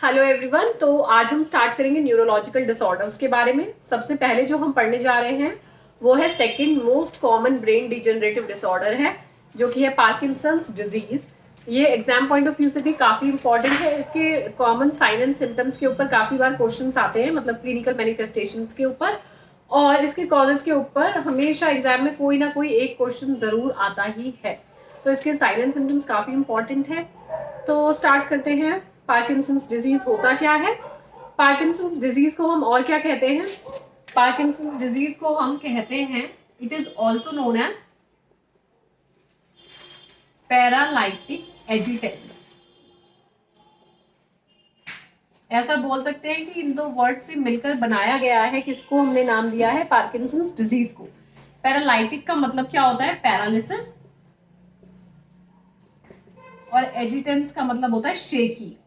Hello everyone. तो आज हम स्टार्ट करेंगे न्यूरोलॉजिकल डिसऑर्डर्स के बारे में। सबसे पहले जो हम पढ़ने जा रहे हैं वो है second most common brain degenerative disorder है, जो कि है पार्किंसंस डिजीज। ये एग्जाम पॉइंट ऑफ व्यू से भी काफी इंपॉर्टेंट है। इसके कॉमन साइन एंड सिम्टम्स के ऊपर काफी बार क्वेश्चंस आते हैं, मतलब क्लिनिकल मैनिफेस्टेशंस के ऊपर, और इसके कॉजेस के ऊपर हमेशा एग्जाम में कोई ना कोई एक क्वेश्चन जरूर आता ही है। तो इसके साइन एंड सिम्टम्स काफी इंपॉर्टेंट है। तो स्टार्ट करते हैं। पार्किंसंस डिजीज होता क्या है? पार्किंसंस डिजीज को हम और क्या कहते हैं? पार्किंसंस डिजीज को हम कहते हैं, it is also known as paralytic agitans. ऐसा बोल सकते हैं कि इन दो वर्ड से मिलकर बनाया गया है, किसको हमने नाम दिया है पार्किंसंस डिजीज को। पैरालाइटिक का मतलब क्या होता है? पैरालिसिस, और एजिटेंस का मतलब होता है शेकी।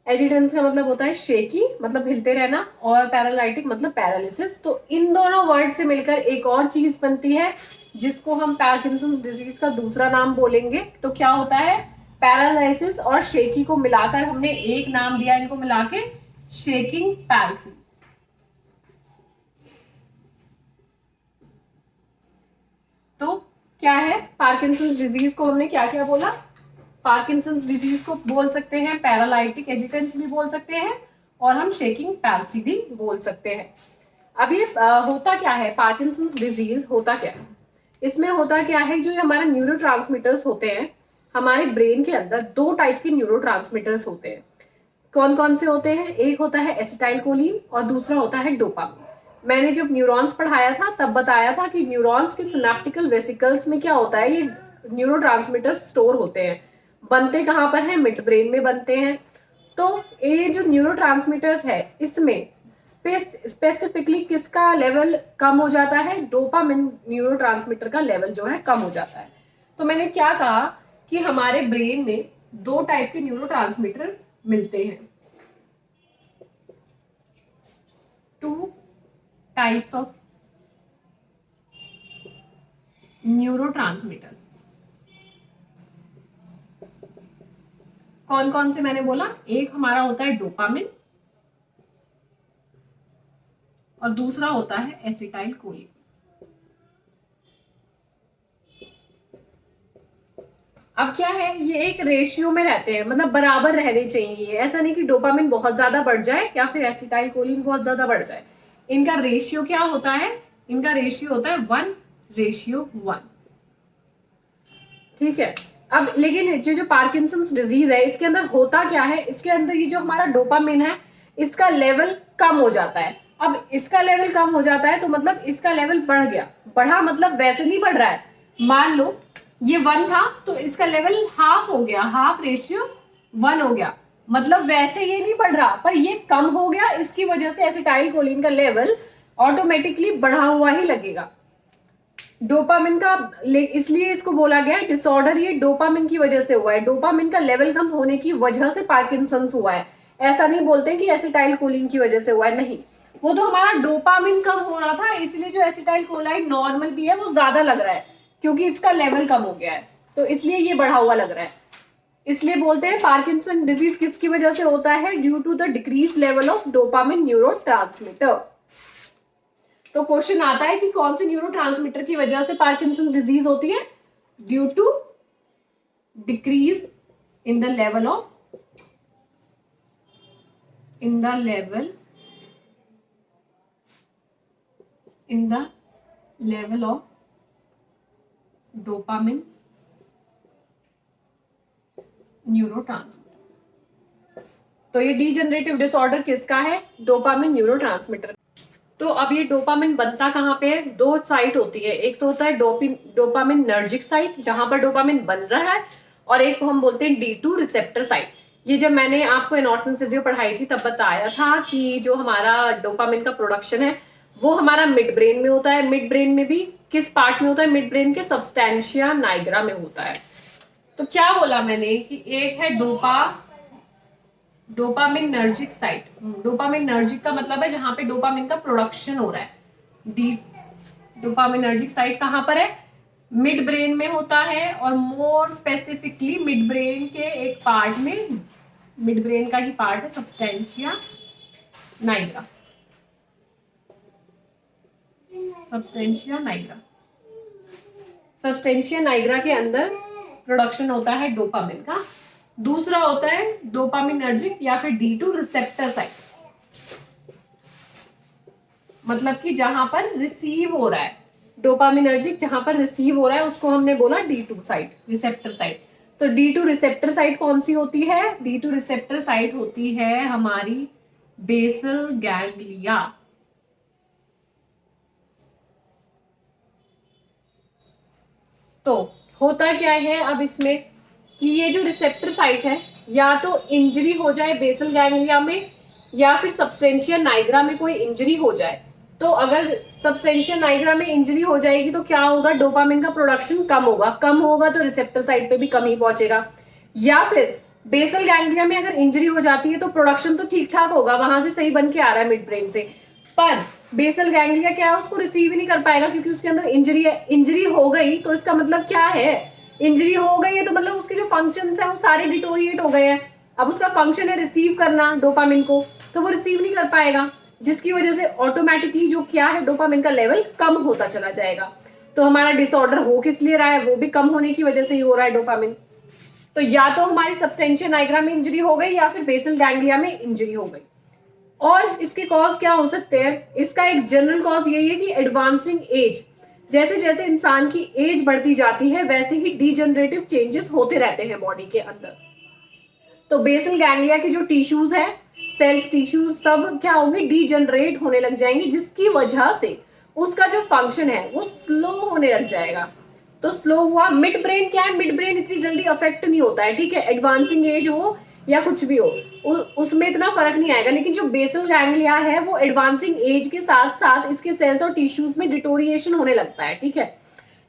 एजिटेंस का मतलब होता है शेकी, मतलब हिलते रहना, और पैरालाइटिक मतलब पैरालिसिस। तो इन दोनों वर्ड से मिलकर एक और चीज बनती है जिसको हम पार्किंसंस डिजीज का दूसरा नाम बोलेंगे। तो क्या होता है? पैरालिसिस और शेकी को मिलाकर हमने एक नाम दिया, इनको मिला के शेकिंग पैल्सी। तो क्या है पार्किंसंस डिजीज को? हमने क्या क्या बोला? पार्किंसंस डिजीज को बोल सकते हैं पैरालाइटिक एजिटेंस भी बोल सकते हैं, और हम शेकिंग पैल्सी भी बोल सकते हैं। अब ये होता क्या है? पार्किंसंस डिजीज होता क्या है? इसमें होता क्या है, जो हमारे न्यूरोट्रांसमीटर्स होते हैं हमारे ब्रेन के अंदर, दो टाइप के न्यूरोट्रांसमीटर्स होते हैं। कौन कौन से होते हैं? एक होता है एसिटाइलकोलिन और दूसरा होता है डोपामिन। मैंने जब न्यूरॉन्स पढ़ाया था तब बताया था कि न्यूरॉन्स के सिनेप्टिकल वेसिकल्स में क्या होता है, ये न्यूरोट्रांसमीटर्स स्टोर होते हैं। बनते कहाँ पर है? मिड ब्रेन में बनते हैं। तो ये जो न्यूरोट्रांसमीटर्स है, इसमें स्पेसिफिकली किसका लेवल कम हो जाता है? डोपामिन न्यूरोट्रांसमीटर का लेवल जो है कम हो जाता है। तो मैंने क्या कहा कि हमारे ब्रेन में दो टाइप के न्यूरोट्रांसमीटर मिलते हैं, टू टाइप्स ऑफ न्यूरोट्रांसमीटर। कौन कौन से मैंने बोला? एक हमारा होता है डोपामिन और दूसरा होता है एसिटाइलकोलिन। अब क्या है, ये एक रेशियो में रहते हैं, मतलब बराबर रहने चाहिए। ऐसा नहीं कि डोपामिन बहुत ज्यादा बढ़ जाए या फिर एसिटाइलकोलिन बहुत ज्यादा बढ़ जाए। इनका रेशियो क्या होता है? इनका रेशियो होता है 1:1। ठीक है। अब लेकिन जो पार्किंसंस डिजीज है, इसके अंदर होता क्या है? इसके अंदर ये जो हमारा डोपामिन है, इसका लेवल कम हो जाता है। अब इसका लेवल कम हो जाता है तो मतलब इसका लेवल बढ़ गया। बढ़ा मतलब वैसे नहीं बढ़ रहा है। मान लो ये 1 था तो इसका लेवल हाफ हो गया, हाफ रेशियो 1 हो गया। मतलब वैसे ये नहीं बढ़ रहा, पर ये कम हो गया। इसकी वजह से एसिटाइलकोलिन का लेवल ऑटोमेटिकली बढ़ा हुआ ही लगेगा। डोपामिन का, इसलिए इसको बोला गया डिसऑर्डर ये डोपामिन की वजह से हुआ है। डोपामिन का लेवल कम होने की वजह से पार्किंसंस हुआ है। ऐसा नहीं बोलते कि एसिटाइलकोलिन की वजह से हुआ है, नहीं। वो तो हमारा डोपामिन कम हो रहा था, इसलिए जो एसिटाइलकोलाइन नॉर्मल भी है वो ज्यादा लग रहा है, क्योंकि इसका लेवल कम हो गया है, तो इसलिए ये बढ़ा हुआ लग रहा है। इसलिए बोलते हैं पार्किंसन डिजीज किसकी वजह से होता है? Due to the decrease level of dopamine neurotransmitter. तो क्वेश्चन आता है कि कौन से न्यूरोट्रांसमीटर की वजह से पार्किंसन डिजीज होती है? Due to decrease in the level of dopamine neurotransmitter. तो ये डीजनरेटिव डिसऑर्डर किसका है? Dopamine neurotransmitter. तो अब ये डोपामिन बनता कहाँ पे है? दो साइट होती है। एक तो होता है डोपामिनर्जिक साइट, जहां पर डोपामिन बन रहा है, और एक को हम बोलते हैं D2 रिसेप्टर साइट। ये जब मैंने आपको एनाटॉमी फिजियो पढ़ाई थी तब बताया था कि जो हमारा डोपामिन का प्रोडक्शन है वो हमारा मिड ब्रेन में होता है। मिड ब्रेन में भी किस पार्ट में होता है? मिड ब्रेन के सबस्टेंशिया नाइग्रा में होता है। तो क्या बोला मैंने कि एक है डोपामिनर्जिक साइट। डोपामिनर्जिक का मतलब है जहां पे डोपामिन का प्रोडक्शन हो रहा है। डोपामिनर्जिक साइट कहां पर है? मिड ब्रेन में होता है, और मोर स्पेसिफिकली मिड ब्रेन के एक पार्ट में, मिड ब्रेन का ही पार्ट है substantia Niagara. Substantia Niagara, substantia Niagara के अंदर प्रोडक्शन होता है डोपामिन का। दूसरा होता है डोपामिनर्जिक या फिर D2 रिसेप्टर साइट, मतलब कि जहां पर रिसीव हो रहा है, डोपामिनर्जिक जहां पर रिसीव हो रहा है उसको हमने बोला D2 साइट, रिसेप्टर साइट। तो D2 रिसेप्टर साइट कौन सी होती है? D2 रिसेप्टर साइट होती है हमारी बेसल गैंग्लिया। तो होता क्या है अब इसमें कि ये जो रिसेप्टर साइट है, या तो इंजरी हो जाए बेसल गैंग्लिया में या फिर सब्सटेंशिया नाइग्रा में कोई इंजरी हो जाए। तो अगर सब्सटेंशिया नाइग्रा में इंजरी हो जाएगी तो क्या होगा? डोपामिन का प्रोडक्शन कम होगा, कम होगा तो रिसेप्टर साइट पे भी कम ही पहुंचेगा। या फिर बेसल गैंग्लिया में अगर इंजरी हो जाती है तो प्रोडक्शन तो ठीक ठाक होगा, वहां से सही बन के आ रहा है मिड ब्रेन से, पर बेसल गैंग्लिया क्या है, उसको रिसीव ही नहीं कर पाएगा क्योंकि उसके अंदर इंजरी है। इंजरी हो गई तो इसका मतलब क्या है? इंजरी हो गई है तो मतलब उसके जो फंक्शंस है वो सारे डिटोरिएट हो गए हैं। अब उसका फंक्शन है रिसीव करना डोपामिन को, तो वो रिसीव नहीं कर पाएगा, जिसकी वजह से ऑटोमेटिकली जो क्या है डोपामिन का लेवल कम होता चला जाएगा। तो हमारा डिसऑर्डर हो किस लिए रहा है? वो भी कम होने की वजह से ही हो रहा है डोपामिन। तो या तो हमारी सब्सटेंशिया नाइग्रा में इंजरी हो गई या फिर बेसल गैंग्लिया में इंजरी हो गई। और इसके कॉज क्या हो सकते हैं? इसका एक जनरल कॉज यही है कि एडवांसिंग एज, जैसे जैसे इंसान की एज बढ़ती जाती है वैसे ही डीजनरेटिव चेंजेस होते रहते हैं बॉडी के अंदर। तो बेसल गैंग्लिया के जो टिश्यूज है, सेल्स टिश्यूज सब क्या होंगे? डीजनरेट होने लग जाएंगे, जिसकी वजह से उसका जो फंक्शन है वो स्लो होने लग जाएगा। तो स्लो हुआ। मिड ब्रेन क्या है? मिड ब्रेन इतनी जल्दी अफेक्ट नहीं होता है, ठीक है, एडवांसिंग एज हो या कुछ भी हो उसमें इतना फर्क नहीं आएगा। लेकिन जो बेसल गैंग्लिया है वो एडवांसिंग एज के साथ साथ इसके सेल्स और टिश्यूज में डिटोरिएशन होने लगता है, ठीक है।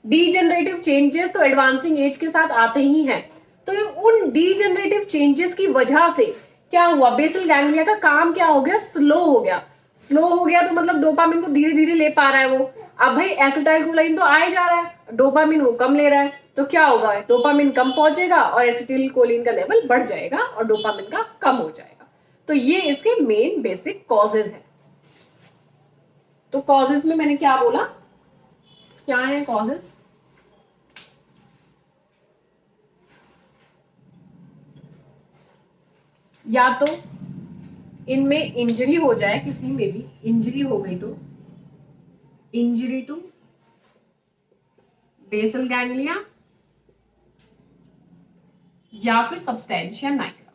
डीजनरेटिव चेंजेस तो एडवांसिंग एज के साथ आते ही हैं। तो उन डीजनरेटिव चेंजेस की वजह से क्या हुआ? बेसल गैंग्लिया का काम क्या हो गया? स्लो हो गया। स्लो हो गया तो मतलब डोपामिन को धीरे धीरे ले पा रहा है वो। अब भाई एसिटाइलकोलाइन तो आए जा रहा है, डोपामिन वो कम ले रहा है, तो क्या होगा? डोपामिन कम पहुंचेगा और एसिटिलकोलिन का लेवल बढ़ जाएगा और डोपामिन का कम हो जाएगा। तो ये इसके मेन बेसिक कॉजेज हैं। तो कॉजेज में मैंने क्या बोला, क्या है कॉजेज? या तो इनमें इंजरी हो जाए, किसी में भी इंजरी हो गई तो इंजरी टू बेसल गैंग्लिया या फिर सब्सटेंशिया नाइग्रा,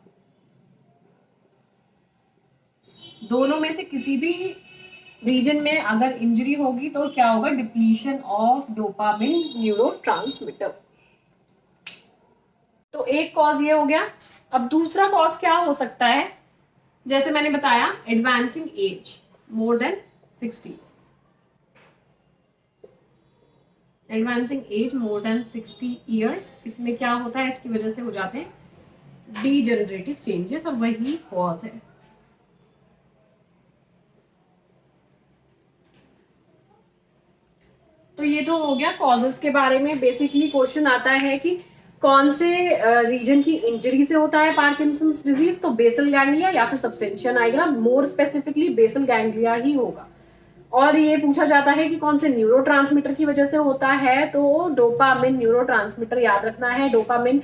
दोनों में से किसी भी रीजन में अगर इंजरी होगी तो क्या होगा? Depletion of dopamine neurotransmitter. तो एक कॉज ये हो गया। अब दूसरा कॉज क्या हो सकता है? जैसे मैंने बताया advancing as more than 60, advancing as more than 60 years, इसमें क्या होता है? इसकी वजह से हो जाते हैं डीजनरेटिव चेंजेस और वही कॉज है। तो ये तो हो गया कॉजेस के बारे में। बेसिकली क्वेश्चन आता है कि कौन से रीजन की इंजरी से होता है पार्किंसंस डिजीज, तो बेसल गैंग्लिया या फिर substantia nigra, more specifically basal ganglia ही होगा। और ये पूछा जाता है कि कौन से न्यूरोट्रांसमीटर की वजह से होता है, तो डोपामिन न्यूरोट्रांसमीटर याद रखना है। डोपामिन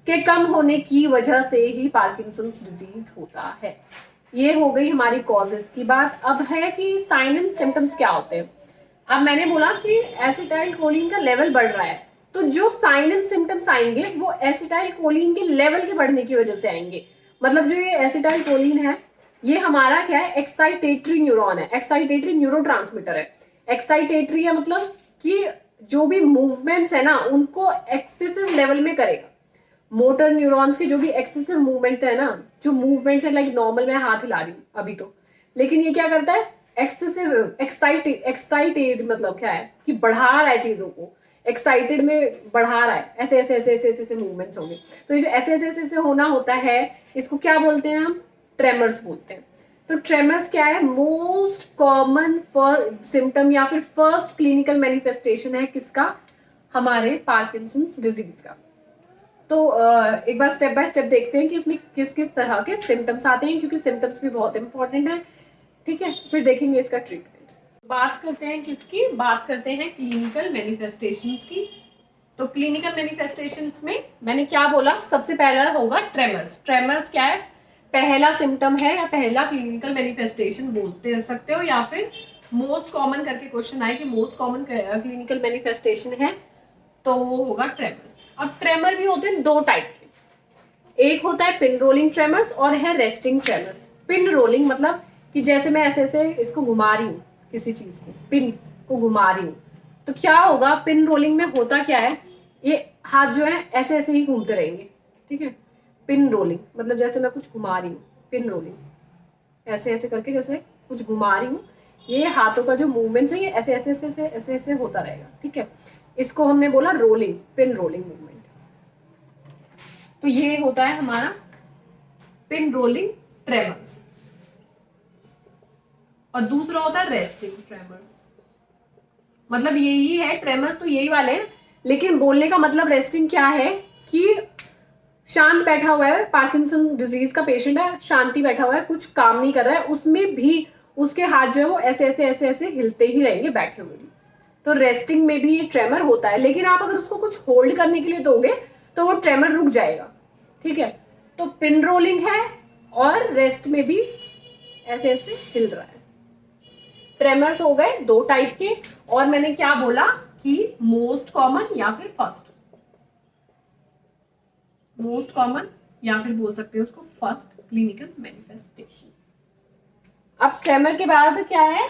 के कम होने की वजह से ही पार्किंसंस डिजीज होता है। ये हो गई हमारी कॉजेस की बात। अब है कि साइन एंड सिम्टम्स क्या होते हैं। अब मैंने बोला कि एसिटाइलकोलिन का लेवल बढ़ रहा है, तो जो साइन एंड सिम्टम्स आएंगे वो एसिटाइलकोलिन के लेवल के बढ़ने की वजह से आएंगे। मतलब जो ये एसिटाइलकोलिन है ये हमारा क्या है? एक्साइटेटरी न्यूरॉन है, एक्साइटेटरी न्यूरोट्रांसमीटर है। एक्साइटेटरी है मतलब कि जो भी मूवमेंट्स है ना उनको एक्सेसिव लेवल में करेगा। मोटर न्यूरॉन्स के जो भी एक्सेसिव मूवमेंट है ना, जो मूवमेंट्स है, लाइक नॉर्मल मैं हाथ हिला रही हूँ अभी तो, लेकिन ये क्या करता है? एक्सेसिव एक्साइटेड मतलब क्या है कि बढ़ा रहा है चीजों को, एक्साइटेड में बढ़ा रहा है, ऐसे ऐसे ऐसे ऐसे ऐसे मूवमेंट्स होंगे। तो ये जो ऐसे ऐसे ऐसे होना होता है इसको क्या बोलते हैं? हम ट्रेमर्स बोलते हैं। तो ट्रेमर्स क्या है? मोस्ट कॉमन सिम्टम या फिर फर्स्ट क्लिनिकल मैनिफेस्टेशन है किसका? हमारे पार्किंसंस डिजीज का। तो एक बार स्टेप बाय स्टेप देखते हैं कि इसमें किस किस तरह के सिम्टम्स आते हैं, क्योंकि सिम्टम्स भी बहुत इंपॉर्टेंट है। ठीक है, फिर देखेंगे इसका ट्रीटमेंट। बात करते हैं किसकी, बात करते हैं क्लिनिकल मैनिफेस्टेशंस की। तो क्लिनिकल मैनिफेस्टेशंस में मैंने क्या बोला, सबसे पहला होगा ट्रेमर्स। ट्रेमर्स क्या है, पहला सिम्टम है या पहला क्लिनिकल मैनिफेस्टेशन बोलते सकते हो, या फिर मोस्ट कॉमन करके क्वेश्चन आए कि मोस्ट कॉमन क्लिनिकल मैनिफेस्टेशन है तो वो होगा ट्रेमर्स। अब ट्रेमर भी होते हैं दो टाइप के, एक होता है पिन रोलिंग ट्रेमर्स और है रेस्टिंग ट्रेमर्स। पिन रोलिंग मतलब कि जैसे मैं ऐसे ऐसे इसको घुमा रही हूँ, किसी चीज को पिन को घुमा रही हूँ, तो क्या होगा, पिन रोलिंग में होता क्या है, ये हाथ जो है ऐसे ऐसे ही घूमते रहेंगे। ठीक है, पिन रोलिंग मतलब जैसे मैं कुछ घुमा रही हूँ, पिन रोलिंग ऐसे ऐसे करके जैसे कुछ घुमा रही हूँ, ये हाथों का जो मूवमेंट है ये ऐसे ऐसे ऐसे ऐसे ऐसे ऐसे होता रहेगा। ठीक है, इसको हमने बोला रोलिंग, पिन रोलिंग मूवमेंट। तो ये होता है हमारा पिन रोलिंग ट्रेमर्स। और दूसरा होता है रेस्टिंग ट्रेमर्स। मतलब यही है, ट्रेमर्स तो यही वाले हैं, लेकिन बोलने का मतलब रेस्टिंग क्या है कि शांत बैठा हुआ है, पार्किंसन डिजीज का पेशेंट है, शांति बैठा हुआ है, कुछ काम नहीं कर रहा है, उसमें भी उसके हाथ जो है वो ऐसे ऐसे ऐसे ऐसे हिलते ही रहेंगे बैठे हुए भी। तो रेस्टिंग में भी ये ट्रेमर होता है, लेकिन आप अगर उसको कुछ होल्ड करने के लिए दोगे तो वो ट्रेमर रुक जाएगा। ठीक है, तो पिन रोलिंग है और रेस्ट में भी ऐसे ऐसे हिल रहा है। ट्रेमर्स हो गए दो टाइप के, और मैंने क्या बोला कि मोस्ट कॉमन या फिर फर्स्ट, मोस्ट कॉमन या फिर बोल सकते हैं उसको फर्स्ट क्लिनिकल मैनिफेस्टेशन। अब ट्रेमर के बाद क्या है,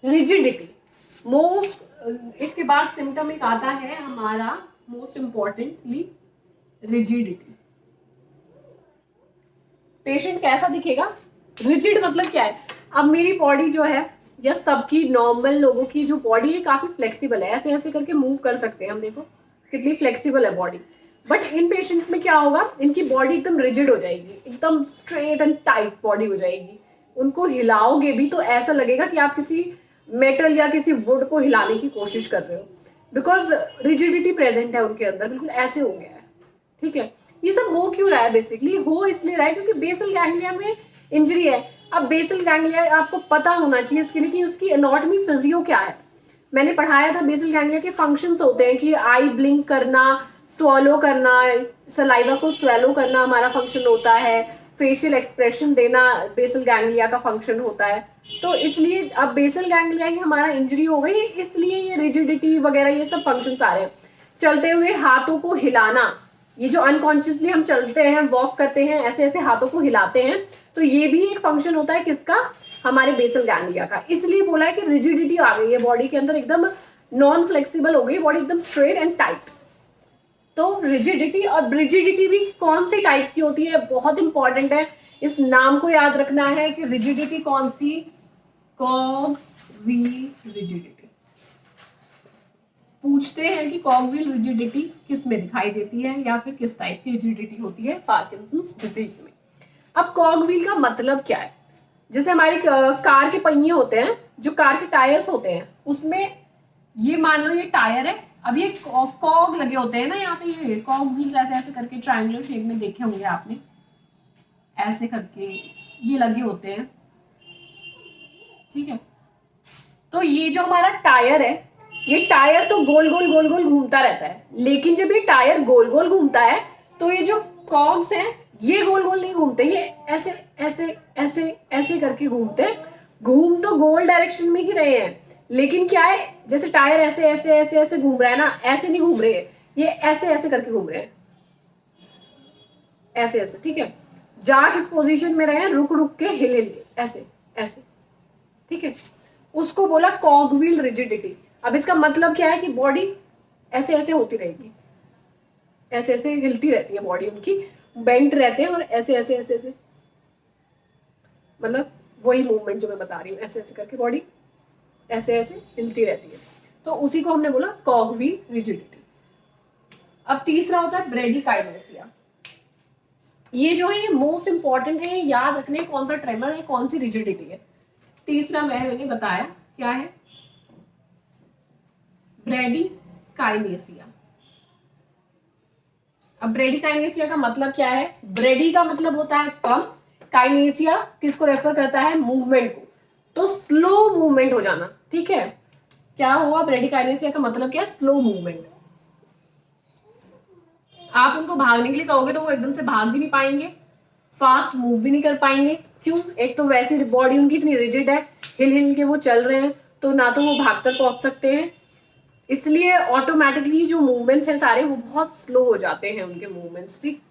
रिजिडिटी। मोस्ट, इसके बाद सिम्टम एक आता है हमारा मोस्ट इंपॉर्टेंटली रिजिडिटी। पेशेंट कैसा दिखेगा, रिजिड मतलब क्या है, अब मेरी बॉडी जो है या सबकी नॉर्मल लोगों की जो बॉडी है काफी फ्लेक्सिबल है, ऐसे ऐसे करके मूव कर सकते हैं हम, देखो कितनी फ्लेक्सिबल है बॉडी। बट इन पेशेंट्स में क्या होगा, इनकी बॉडी एकदम रिजिड हो जाएगी, एकदम स्ट्रेट एंड टाइट बॉडी हो जाएगी। उनको हिलाओगे भी तो ऐसा लगेगा कि आप किसी मेटल या किसी वुड को हिलाने की कोशिश कर रहे हो, बिकॉज रिजिडिटी प्रेजेंट है उनके अंदर, बिल्कुल ऐसे हो गया है। ठीक है, ये सब हो क्यों रहा है, बेसिकली हो इसलिए रहा है क्योंकि बेसल गैंग्लिया में इंजरी है। अब बेसल गैंग्लिया आपको पता होना चाहिए इसके लिए कि उसकी एनाटॉमी फिजियो क्या है। मैंने पढ़ाया था बेसल गैंग्लिया के फंक्शंस होते हैं कि आई ब्लिंक करना, स्वॉलो करना, सलाइवा को स्वेलो करना हमारा फंक्शन होता है, फेशियल एक्सप्रेशन देना बेसल गैंग्लिया का फंक्शन होता है। तो इसलिए अब बेसल गैंग्लिया ही हमारा इंजरी हो गई, इसलिए ये रिजिडिटी वगैरह ये सब फंक्शंस आ रहे हैं। चलते हुए हाथों को हिलाना, ये जो अनकॉन्शियसली हम चलते हैं, वॉक करते हैं, ऐसे ऐसे हाथों को हिलाते हैं, तो ये भी एक फंक्शन होता है किसका, हमारे बेसल गैंग्लिया का। इसलिए बोला है कि रिजिडिटी आ गई है बॉडी के अंदर, एकदम नॉन फ्लेक्सिबल हो गई बॉडी, एकदम स्ट्रेट एंड टाइट। तो रिजिडिटी और ब्रिजिडिटी भी कौन सी टाइप की होती है, बहुत इंपॉर्टेंट है, इस नाम को याद रखना है कि रिजिडिटी कौन सी, कॉगवील रिजिडिटी। पूछते हैं कि कॉगवील रिजिडिटी किस में दिखाई देती है या फिर किस टाइप की रिजिडिटी होती है पार्किंसंस डिजीज में। अब कॉगवील का मतलब क्या है, जैसे हमारी कार के पहिए होते हैं, जो कार के टायर्स होते हैं, उसमें ये मान लो ये टायर है, अब ये कॉग लगे होते हैं ना यहाँ पे, ये कॉग व्हील्स ऐसे ऐसे करके ट्रायंगुलर शेप में देखे होंगे आपने, ऐसे करके ये लगे होते हैं। ठीक है, तो ये जो हमारा टायर है, ये टायर तो गोल गोल गोल गोल घूमता रहता है, लेकिन जब ये टायर गोल गोल घूमता है तो ये जो कॉग्स हैं ये गोल गोल नहीं घूमते, ये ऐसे ऐसे ऐसे ऐसे करके घूमते। घूम तो गोल डायरेक्शन में ही रहे हैं, लेकिन क्या है, जैसे टायर ऐसे ऐसे ऐसे ऐसे घूम रहा है ना, ऐसे नहीं घूम रहे, ये ऐसे ऐसे करके घूम रहे हैं, ऐसे ऐसे। ठीक है, जा किस पोजीशन में रहे, रुक रुक के हिले ऐसे ऐसे। ठीक है, उसको बोला कॉगवील रिजिडिटी। अब इसका मतलब क्या है कि बॉडी ऐसे ऐसे होती रहेगी, ऐसे ऐसे हिलती रहती है बॉडी, उनकी बेंट रहते हैं और ऐसे ऐसे ऐसे ऐसे, मतलब वही मूवमेंट जो मैं बता रही हूँ, ऐसे ऐसे करके बॉडी ऐसे ऐसे हिलती रहती है, तो उसी को हमने बोला कॉगवील रिजिडिटी। अब तीसरा होता है ब्रेडिकाइनेसिया। ये जो है ये मोस्ट इंपॉर्टेंट है, याद रखने कौन सा ट्रेमर है, कौन सी रिजिडिटी है। तीसरा मैंने बताया क्या है, ब्रेडिकाइनेसिया। अब ब्रेडिकाइनेसिया का मतलब क्या है? ब्रेडी का मतलब होता है कम, काइनेसिया किसको रेफर करता है? मूवमेंट को। तो स्लो मूवमेंट हो जाना, ठीक है। क्या हुआ? ब्रेडिकाइनेसिया का मतलब क्या है? Slow movement. आप उनको भागने के लिए कहोगे तो वो एकदम से भाग भी नहीं पाएंगे, फास्ट मूव भी नहीं कर पाएंगे। क्यों? एक तो वैसी बॉडी उनकी इतनी रिजिड है, हिल हिल के वो चल रहे हैं, तो ना तो वो भागकर पहुंच सकते हैं, इसलिए ऑटोमेटिकली जो मूवमेंट्स हैं सारे वो बहुत स्लो हो जाते हैं उनके मूवमेंट्स, ठीक।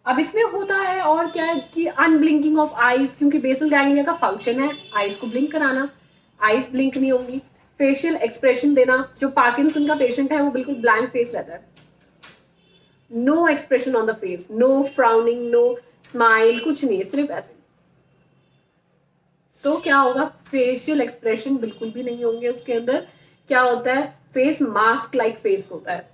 अब इसमें होता है और क्या है कि अनब्लिंकिंग ऑफ आईज, क्योंकि बेसल गैंग्लिया का फंक्शन है आईज को ब्लिंक कराना, आईज ब्लिंक नहीं होंगी। फेशियल एक्सप्रेशन देना, जो पार्किंसन का पेशेंट है वो बिल्कुल ब्लैंक फेस रहता है, no expression on the face, no frowning, no smile, कुछ नहीं, सिर्फ ऐसे। तो क्या होगा? फेशियल एक्सप्रेशन बिल्कुल भी नहीं होंगे उसके अंदर। क्या होता है? फेस मास्क लाइक फेस होता है।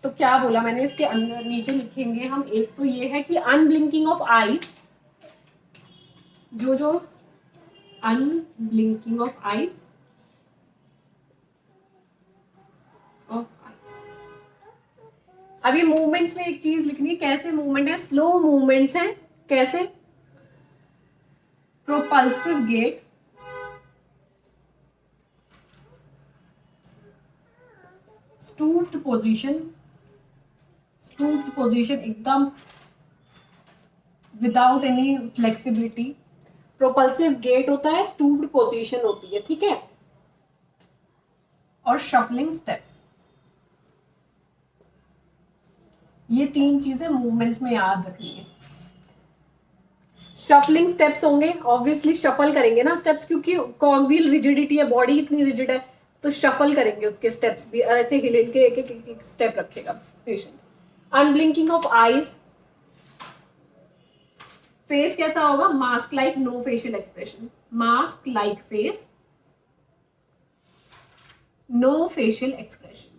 तो क्या बोला मैंने? इसके अंदर नीचे लिखेंगे हम, एक तो ये है कि अनब्लिंकिंग ऑफ आईज, जो अनब्लिंकिंग ऑफ आईज अब ये मूवमेंट्स में एक चीज लिखनी है, कैसे मूवमेंट है? स्लो मूवमेंट्स हैं। कैसे? Propulsive gait, stooped position, stooped position एकदम without any flexibility. Propulsive gait होता है, स्टूप्ड पोजीशन होती है, ठीक है। और शफलिंग स्टेप्स, ये तीन चीजें मूवमेंट्स में याद रखनी है। शफलिंग स्टेप्स होंगे, ऑब्वियसली शफल करेंगे ना स्टेप्स, क्योंकि कॉन्वील रिजिडिटी है, बॉडी इतनी रिजिड है, तो शफल करेंगे उसके स्टेप्स भी, ऐसे हिल हिल के एक स्टेप रखेगा patient. Unblinking of eyes, face कैसा होगा? Mask like, no facial expression, mask like face, no facial expression.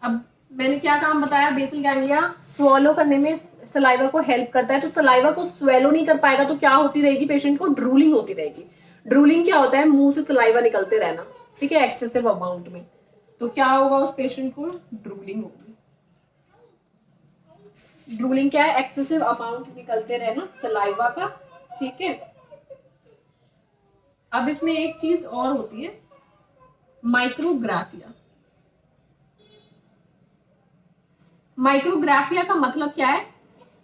अब मैंने क्या काम बताया? बेसल गैंग्लिया स्वॉलो करने में सलाइवा को हेल्प करता है, तो सलाइवा को स्वेलो नहीं कर पाएगा तो क्या होती रहेगी? पेशेंट को ड्रूलिंग होती रहेगी। ड्रूलिंग क्या होता है? मुंह से सलाइवा निकलते रहना, ठीक है, एक्सेसिव अमाउंट में। तो क्या होगा? उस पेशेंट को ड्रूलिंग होगी। ड्रूलिंग क्या है? एक्सेसिव अमाउंट निकलते रहना सलाइवा का, ठीक है। अब इसमें एक चीज और होती है, माइक्रोग्राफिया। माइक्रोग्राफिया का मतलब क्या है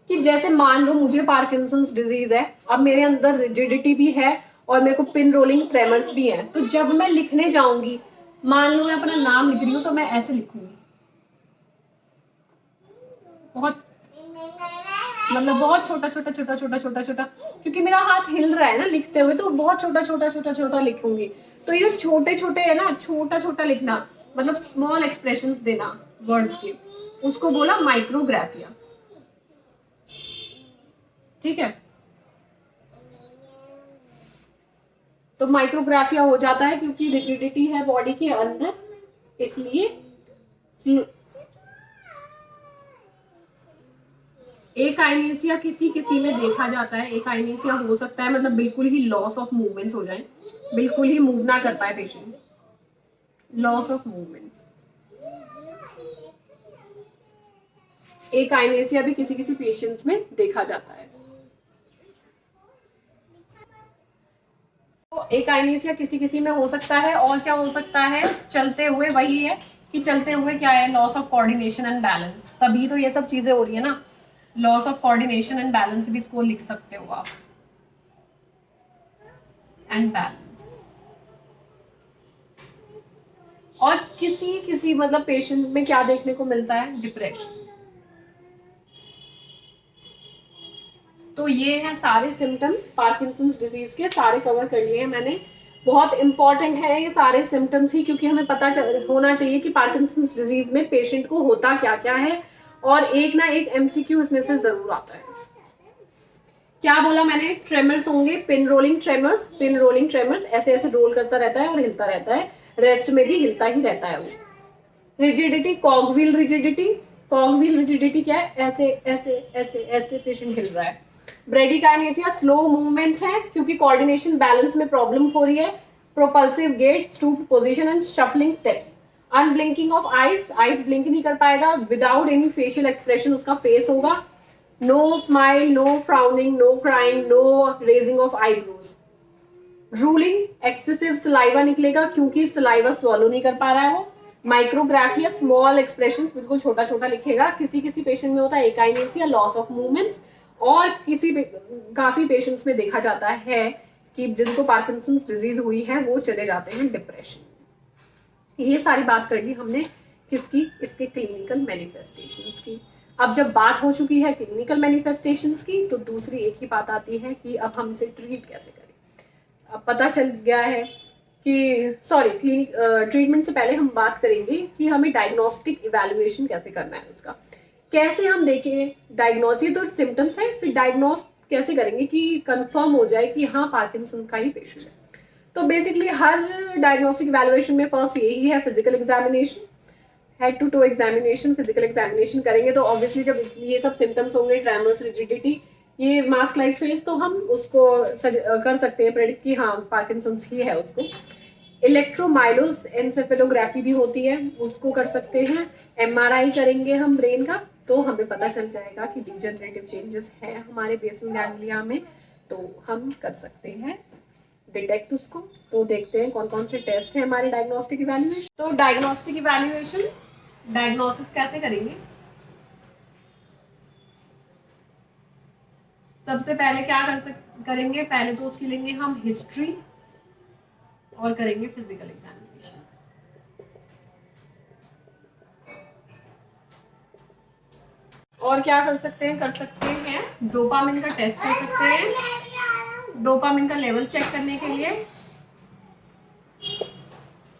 कि जैसे मान लो मुझे पार्किंसंस डिजीज है, अब मेरे अंदर रिजिडिटी भी है और मेरे को पिन रोलिंग ट्रेमर्स भी हैं, तो जब मैं लिखने जाऊंगी, मान लो मैं अपना नाम लिख रही हूं तो मैं ऐसे लिखूंगी, बहुत मतलब बहुत छोटा छोटा छोटा छोटा छोटा छोटा, क्योंकि मेरा हाथ हिल रहा है ना लिखते हुए, तो बहुत छोटा छोटा छोटा छोटा लिखूंगी। तो ये छोटे छोटे है ना, छोटा छोटा लिखना, मतलब स्मॉल एक्सप्रेशंस देना वर्ड्स के, उसको बोला माइक्रोग्राफिया, ठीक है। तो माइक्रोग्राफिया हो जाता है क्योंकि रिजिडिटी है बॉडी के अंदर, इसलिए एकाइनेसिया किसी किसी में देखा जाता है। एकाइनेसिया हो सकता है मतलब बिल्कुल ही लॉस ऑफ मूवमेंट्स हो जाए, बिल्कुल ही मूव ना कर पाए पेशेंट, लॉस ऑफ मूवमेंट्स। एकाइनेसिया भी किसी किसी पेशेंट्स में देखा जाता है। तो एकाइनेसिया किसी किसी में हो सकता है। और क्या हो सकता है? चलते हुए, वही है कि चलते हुए क्या है? Loss of coordination and balance, तभी तो ये सब चीजें हो रही है ना। Loss of coordination and balance भी इसको लिख सकते हो आप, एंड बैलेंस। और किसी किसी मतलब पेशेंट में क्या देखने को मिलता है? डिप्रेशन। तो ये हैं सारे सिम्टम्स पार्किंसंस डिजीज के, सारे कवर कर लिए हैं मैंने। बहुत इंपॉर्टेंट है ये सारे सिम्टम्स ही, क्योंकि हमें पता होना चाहिए कि पार्किंसंस डिजीज में पेशेंट को होता क्या क्या है, और एक ना एक एमसीक्यू इसमें से जरूर आता है। क्या बोला मैंने? ट्रेमर्स होंगे, pin rolling tremors. Pin rolling tremors ऐसे ऐसे रोल करता रहता है और हिलता रहता है, रेस्ट में भी हिलता ही रहता है वो। Rigidity, cogwheel rigidity. Cogwheel rigidity क्या है? ऐसे ऐसे ऐसे ऐसे पेशेंट हिल रहा है। ब्रेडिकाइनेसिया स्लो मूवमेंट्स है, क्योंकि कोऑर्डिनेशन बैलेंस में प्रॉब्लम हो रही है, propulsive gait, stoop position and shuffling steps, unblinking of eyes, eyes blink नहीं कर पाएगा, विदाउट एनी फेशियल एक्सप्रेशन उसका फेस होगा, no smile, no frowning, no crying, no raising of eyebrows, drooling, excessive saliva निकलेगा क्योंकि सलाइवा स्वॉलो नहीं कर पा रहा है वो, माइक्रोग्राफिया, स्मॉल एक्सप्रेशन, बिल्कुल छोटा छोटा लिखेगा, किसी किसी पेशेंट में होता है एकाइनेसिया, लॉस ऑफ मूवमेंट्स, और काफी पेशेंट्स में देखा जाता है कि जिनको पार्किंसंस डिजीज हुई है वो चले जाते हैं डिप्रेशन। ये सारी बात कर ली हमने किसकी, इसके क्लिनिकल मैनिफेस्टेशंस की। अब जब बात हो चुकी है क्लिनिकल मैनिफेस्टेशंस की, तो दूसरी एक ही बात आती है कि अब हम इसे ट्रीट कैसे करें। अब पता चल गया है कि ट्रीटमेंट से पहले हम बात करेंगे कि हमें डायग्नोस्टिक इवैल्यूएशन कैसे करना है उसका, कैसे हम देखें डायग्नोस, ये तो सिम्टम्स है, फिर डायग्नोस कैसे करेंगे कि कंफर्म हो जाए कि हाँ पार्किंसन का ही पेशेंट है। तो बेसिकली हर डायग्नोस्टिक इवैल्यूएशन में फर्स्ट यही है physical examination, head to toe examination, physical examination करेंगे तो ऑब्वियसली जब ये सब सिम्टम्स होंगे, ट्रेमर्स, रिजिडिटी, ये मास्क लाइक फेस, तो हम उसको कर सकते हैं प्रेडिक्ट कि हाँ पार्किंसंस ही है उसको। इलेक्ट्रोमाइलोस एनसेफेलोग्राफी भी होती है, उसको कर सकते हैं। एमआरआई करेंगे हम ब्रेन का, तो हमें पता चल जाएगा कि डिजेनरेटिव चेंजेस है हमारे बेसल गैंग्लिया में, तो हम कर सकते हैं डिटेक्ट उसको। तो देखते हैं कौन कौन से टेस्ट है हमारे डायग्नोस्टिक इवैल्यूएशन। तो डायग्नोस्टिक इवैल्यूएशन, डायग्नोसिस कैसे करेंगे, सबसे पहले क्या करेंगे, पहले तो उसकी लेंगे हम हिस्ट्री और करेंगे फिजिकल एग्जामिनेशन। और क्या कर सकते हैं डोपामिन का टेस्ट कर सकते हैं, डोपामिन का लेवल चेक करने के लिए।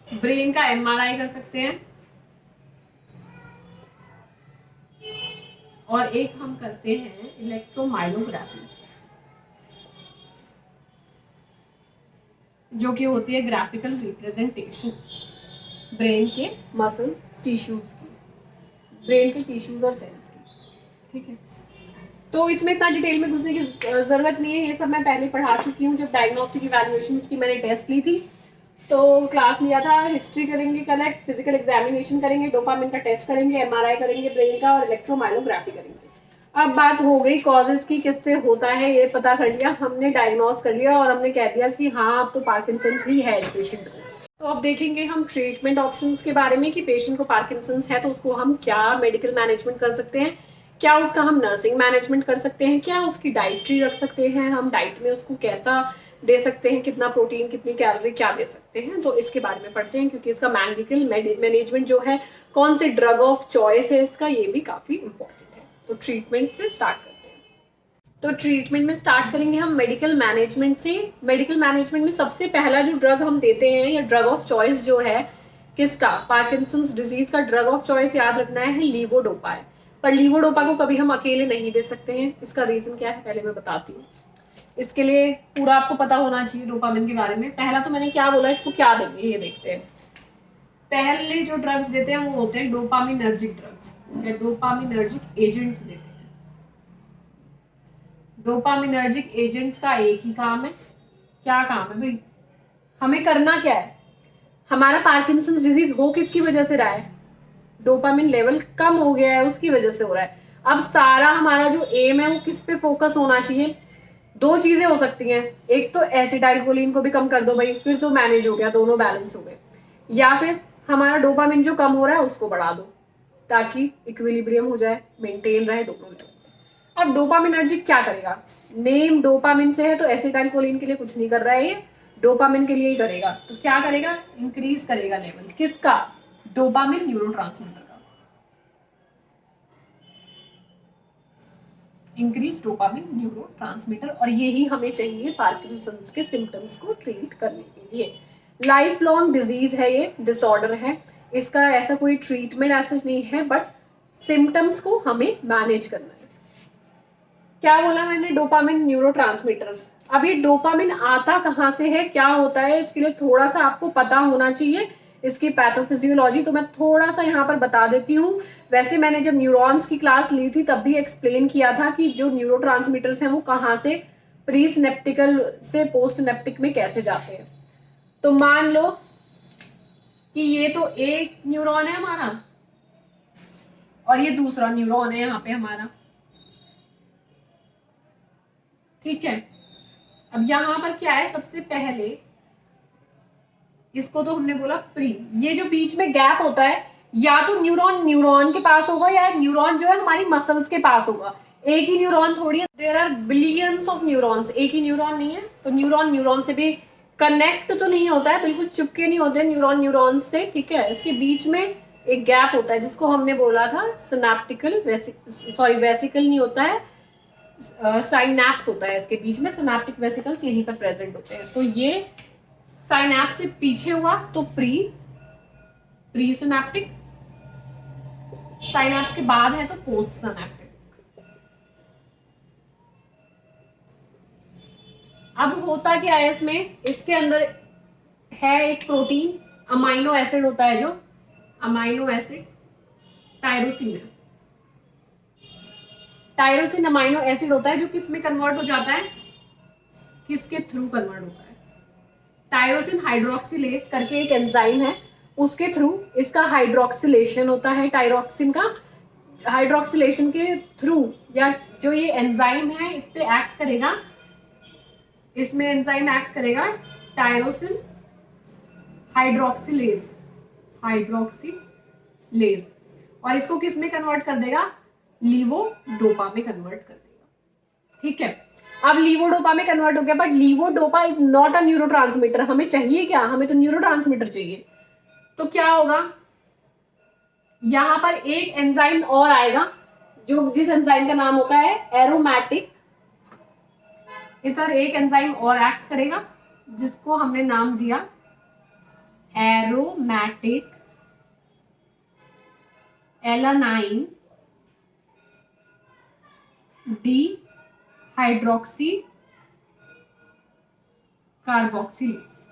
ब्रेन का एमआरआई कर सकते हैं, और एक हम करते हैं इलेक्ट्रोमाइलोग्राफी, जो कि होती है ग्राफिकल रिप्रेजेंटेशन ब्रेन के मसल टिश्यूज की, ब्रेन के टिश्यूज और सेल्स की। ठीक है, तो इसमें इतना डिटेल में घुसने की जरूरत नहीं है, ये सब मैं पहले पढ़ा चुकी हूँ। जब डायग्नोस्टिक इवैल्यूएशन की मैंने टेस्ट ली थी तो क्लास लिया था। हिस्ट्री करेंगे कलेक्ट, फिजिकल एग्जामिनेशन करेंगे, डोपामिन का टेस्ट करेंगे, एमआरआई करेंगे ब्रेन का, और इलेक्ट्रोमाइलोग्राफी करेंगे। अब बात हो गई कॉजेज की, किससे होता है ये पता कर लिया हमने, डायग्नोस कर लिया और हमने कह दिया कि हाँ अब तो पार्किंसंस ही है इस पेशेंट को। तो अब देखेंगे हम ट्रीटमेंट ऑप्शंस के बारे में कि पेशेंट को पार्किंसंस है तो उसको हम क्या मेडिकल मैनेजमेंट कर सकते हैं, क्या उसका हम नर्सिंग मैनेजमेंट कर सकते हैं, क्या उसकी डाइटरी रख सकते हैं, हम डाइट में उसको कैसा दे सकते हैं, कितना प्रोटीन, कितनी कैलोरी, क्या दे सकते हैं। तो इसके बारे में पढ़ते हैं क्योंकि इसका मेडिकल मैनेजमेंट जो है, कौन से ड्रग ऑफ चॉइस है इसका, ये भी काफी इंपॉर्टेंट है। तो ट्रीटमेंट से स्टार्ट करते हैं। तो ट्रीटमेंट में स्टार्ट करेंगे हम मेडिकल मैनेजमेंट से। मेडिकल मैनेजमेंट में सबसे पहला जो ड्रग हम देते हैं या ड्रग ऑफ चॉइस जो है किसका, पार्किंसंस डिजीज का ड्रग ऑफ चॉइस याद रखना है लीवोडोपा है। पर लीवोडोपा को कभी हम अकेले नहीं दे सकते हैं, इसका रीजन क्या है पहले मैं बताती हूँ। इसके लिए पूरा आपको पता होना चाहिए डोपामिन के बारे में। पहला तो मैंने क्या बोला, इसको क्या देंगे ये देखते हैं। पहले जो ड्रग्स देते हैं वो होते हैं डोपामिनर्जिक ड्रग्स या डोपामिनर्जिक एजेंट्स देते हैं। डोपामिनर्जिक एजेंट्स का एक ही काम है, क्या काम है भाई, हमें करना क्या है, हमारा पार्किंसंस डिजीज हो किसकी वजह से रहा है, डोपामिन लेवल कम हो गया है उसकी वजह से हो रहा है। अब सारा हमारा जो एम है वो किस पे फोकस होना चाहिए, दो चीजें हो सकती हैं, एक तो एसिटाइलकोलिन को भी कम कर दो भाई, फिर तो मैनेज हो गया, दोनों बैलेंस हो गए, या फिर हमारा डोपामिन जो कम हो रहा है उसको बढ़ा दो ताकि इक्विलिब्रियम हो जाए, मेंटेन रहे दोनों लेवल। अब डोपामिनर्जिक क्या करेगा, नेम डोपामिन से है तो एसिटाइलकोलिन के लिए कुछ नहीं कर रहा है, ये डोपामिन के लिए ही करेगा। तो क्या करेगा, इंक्रीज करेगा लेवल किसका, डोपामिन न्यूरोट्रांसमीटर का, इंक्रीज डोपामिन न्यूरोट्रांसमीटर, और यही हमें चाहिए पार्किंसंस के सिम्टम्स को ट्रीट करने के लिए। लाइफ लॉन्ग डिजीज है, ये डिसऑर्डर है, इसका ऐसा कोई ट्रीटमेंट ऐसा नहीं है, बट सिम्टम्स को हमें मैनेज करना है। क्या बोला मैंने, डोपामिन न्यूरोट्रांसमीटर्स। अब ये डोपामिन आता कहाँ से है, क्या होता है, इसके लिए थोड़ा सा आपको पता होना चाहिए इसकी पैथोफिजियोलॉजी, तो मैं थोड़ा सा यहाँ पर बता देती हूँ। वैसे मैंने जब न्यूरॉन्स की क्लास ली थी तब भी एक्सप्लेन किया था कि जो न्यूरोट्रांसमीटर्स हैं वो कहाँ से प्री सिनेप्टिकल से पोस्ट सिनेप्टिक में कैसे जाते हैं। तो मान लो कि ये तो एक न्यूरॉन है हमारा और ये दूसरा न्यूरॉन है यहाँ पे हमारा, ठीक है। अब यहाँ पर क्या है, सबसे पहले इसको तो हमने बोला प्री, ये जो बीच में गैप होता है या तो न्यूरॉन न्यूरॉन के पास होगा या न्यूरॉन जो है हमारी मसल्स के पास होगा। एक ही न्यूरॉन थोड़ी है, there are billions of neurons, एक ही न्यूरॉन नहीं है। तो न्यूरॉन न्यूरॉन से भी कनेक्ट तो नहीं होता है, बिल्कुल चिपके नहीं होते न्यूरॉन न्यूरॉन से, ठीक है। इसके बीच में एक गैप होता है जिसको हमने बोला था सिनेप्टिकल वेसिकल नहीं होता है, साइनैप्स होता है इसके बीच में, सिनेप्टिक वेसिकल्स यहीं पर प्रेजेंट होते हैं। तो ये साइनैप्स से पीछे हुआ तो प्री सिनेप्टिक, साइनैप्स के बाद है तो पोस्ट सिनेप्टिक। अब होता क्या है इसमें, इसके अंदर है एक प्रोटीन, अमाइनो एसिड होता है, जो अमाइनो एसिड टायरोसिन है, टायरोसिन अमाइनो एसिड होता है जो किस में कन्वर्ट हो जाता है, किसके थ्रू कन्वर्ट होता है, टायरोसिन हाइड्रोक्सिलेज करके एक एंजाइम है, उसके थ्रू इसका हाइड्रोक्सिलेशन होता है। टायरोक्सिन का हाइड्रोक्सिलेशन के थ्रू, या जो ये एंजाइम है इस पे एक्ट करेगा, इसमें एंजाइम एक्ट करेगा टायरोसिन हाइड्रोक्सिलेज, और इसको किस में कन्वर्ट कर देगा, लीवोडोपा में कन्वर्ट कर देगा, ठीक है। अब लीवोडोपा में कन्वर्ट हो गया, but levodopa is not a neurotransmitter. हमें चाहिए क्या, हमें तो न्यूरोट्रांसमीटर चाहिए। तो क्या होगा, यहां पर एक एंजाइम और आएगा, जो जिस एंजाइम का नाम होता है एरोमेटिक, इस पर एक एंजाइम और एक्ट करेगा जिसको हमने नाम दिया aromatic alanine D hydroxy carboxylase.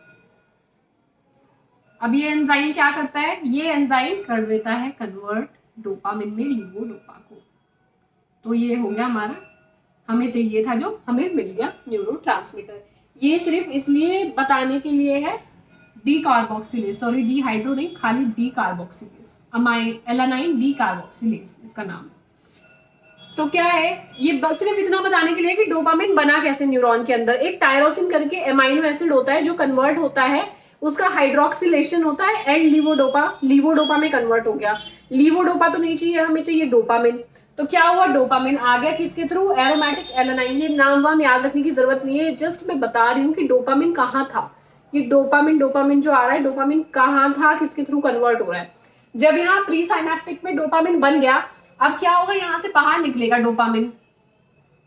अब ये एंजाइम क्या करता है, ये एंजाइम कर देता है कन्वर्ट डोपामिन में लीवोडोपा को। तो ये हो गया हमारा, हमें चाहिए था जो हमें मिल गया न्यूरोट्रांसमीटर। ये सिर्फ इसलिए बताने के लिए है, D carboxylase, sorry D hydro नहीं, खाली D carboxylase, alanine D carboxylase इसका नाम। तो क्या है, ये बस सिर्फ इतना बताने के लिए कि डोपामिन बना कैसे न्यूरॉन के अंदर। एक टायरोसिन करके एमाइनो एसिड होता है जो कन्वर्ट होता है, उसका हाइड्रोक्सिलेशन होता है एंड लीवोडोपा में कन्वर्ट हो गया। लीवोडोपा तो नहीं चाहिए, हमें चाहिए डोपामिन। तो क्या हुआ, डोपामिन आ गया किसके थ्रू, एरोमेटिक एलानाइन। ये नाम वाम याद रखने की जरूरत नहीं है, जस्ट मैं बता रही हूँ कि डोपामिन कहाँ था। ये डोपामिन जो आ रहा है, डोपामिन कहाँ था, किसके थ्रू कन्वर्ट हो रहा है। जब यहाँ प्री साइनेप्टिक में डोपामिन बन गया, अब क्या होगा, यहाँ से बाहर निकलेगा डोपामिन।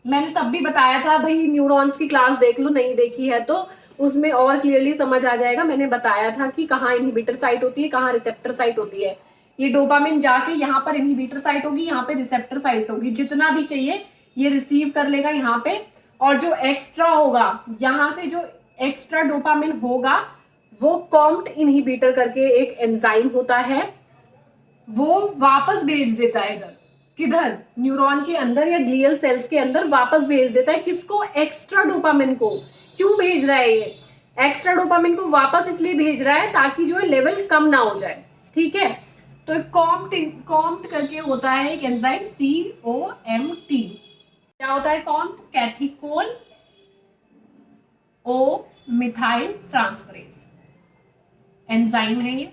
मैंने तब भी बताया था भाई, न्यूरॉन्स की क्लास देख लो, नहीं देखी है तो उसमें और क्लियरली समझ आ जाएगा। मैंने बताया था कि कहाँ इनहिबिटर साइट होती है, कहाँ रिसेप्टर साइट होती है। ये डोपामिन जाके यहाँ पर इनहिबिटर साइट होगी, यहाँ पे रिसेप्टर साइट होगी। जितना भी चाहिए ये रिसीव कर लेगा यहाँ पे, और जो एक्स्ट्रा होगा, यहाँ से जो एक्स्ट्रा डोपामिन होगा वो कॉम्ट इनहिबिटर करके एक एंजाइम होता है, वो वापस भेज देता है इधर, किधर, न्यूरॉन के अंदर या ग्लियल सेल्स के अंदर वापस भेज देता है। किसको, एक्स्ट्रा डोपामिन को। क्यों भेज रहा है ये एक्स्ट्रा डोपामिन को, वापस इसलिए भेज रहा है ताकि जो है लेवल कम ना हो जाए, ठीक है। तो कॉम्ट करके होता है एक एंजाइम COMT। क्या होता है कॉम्ट, कैथिकोल ओ मिथाइल ट्रांसफरेज एंजाइम है। ये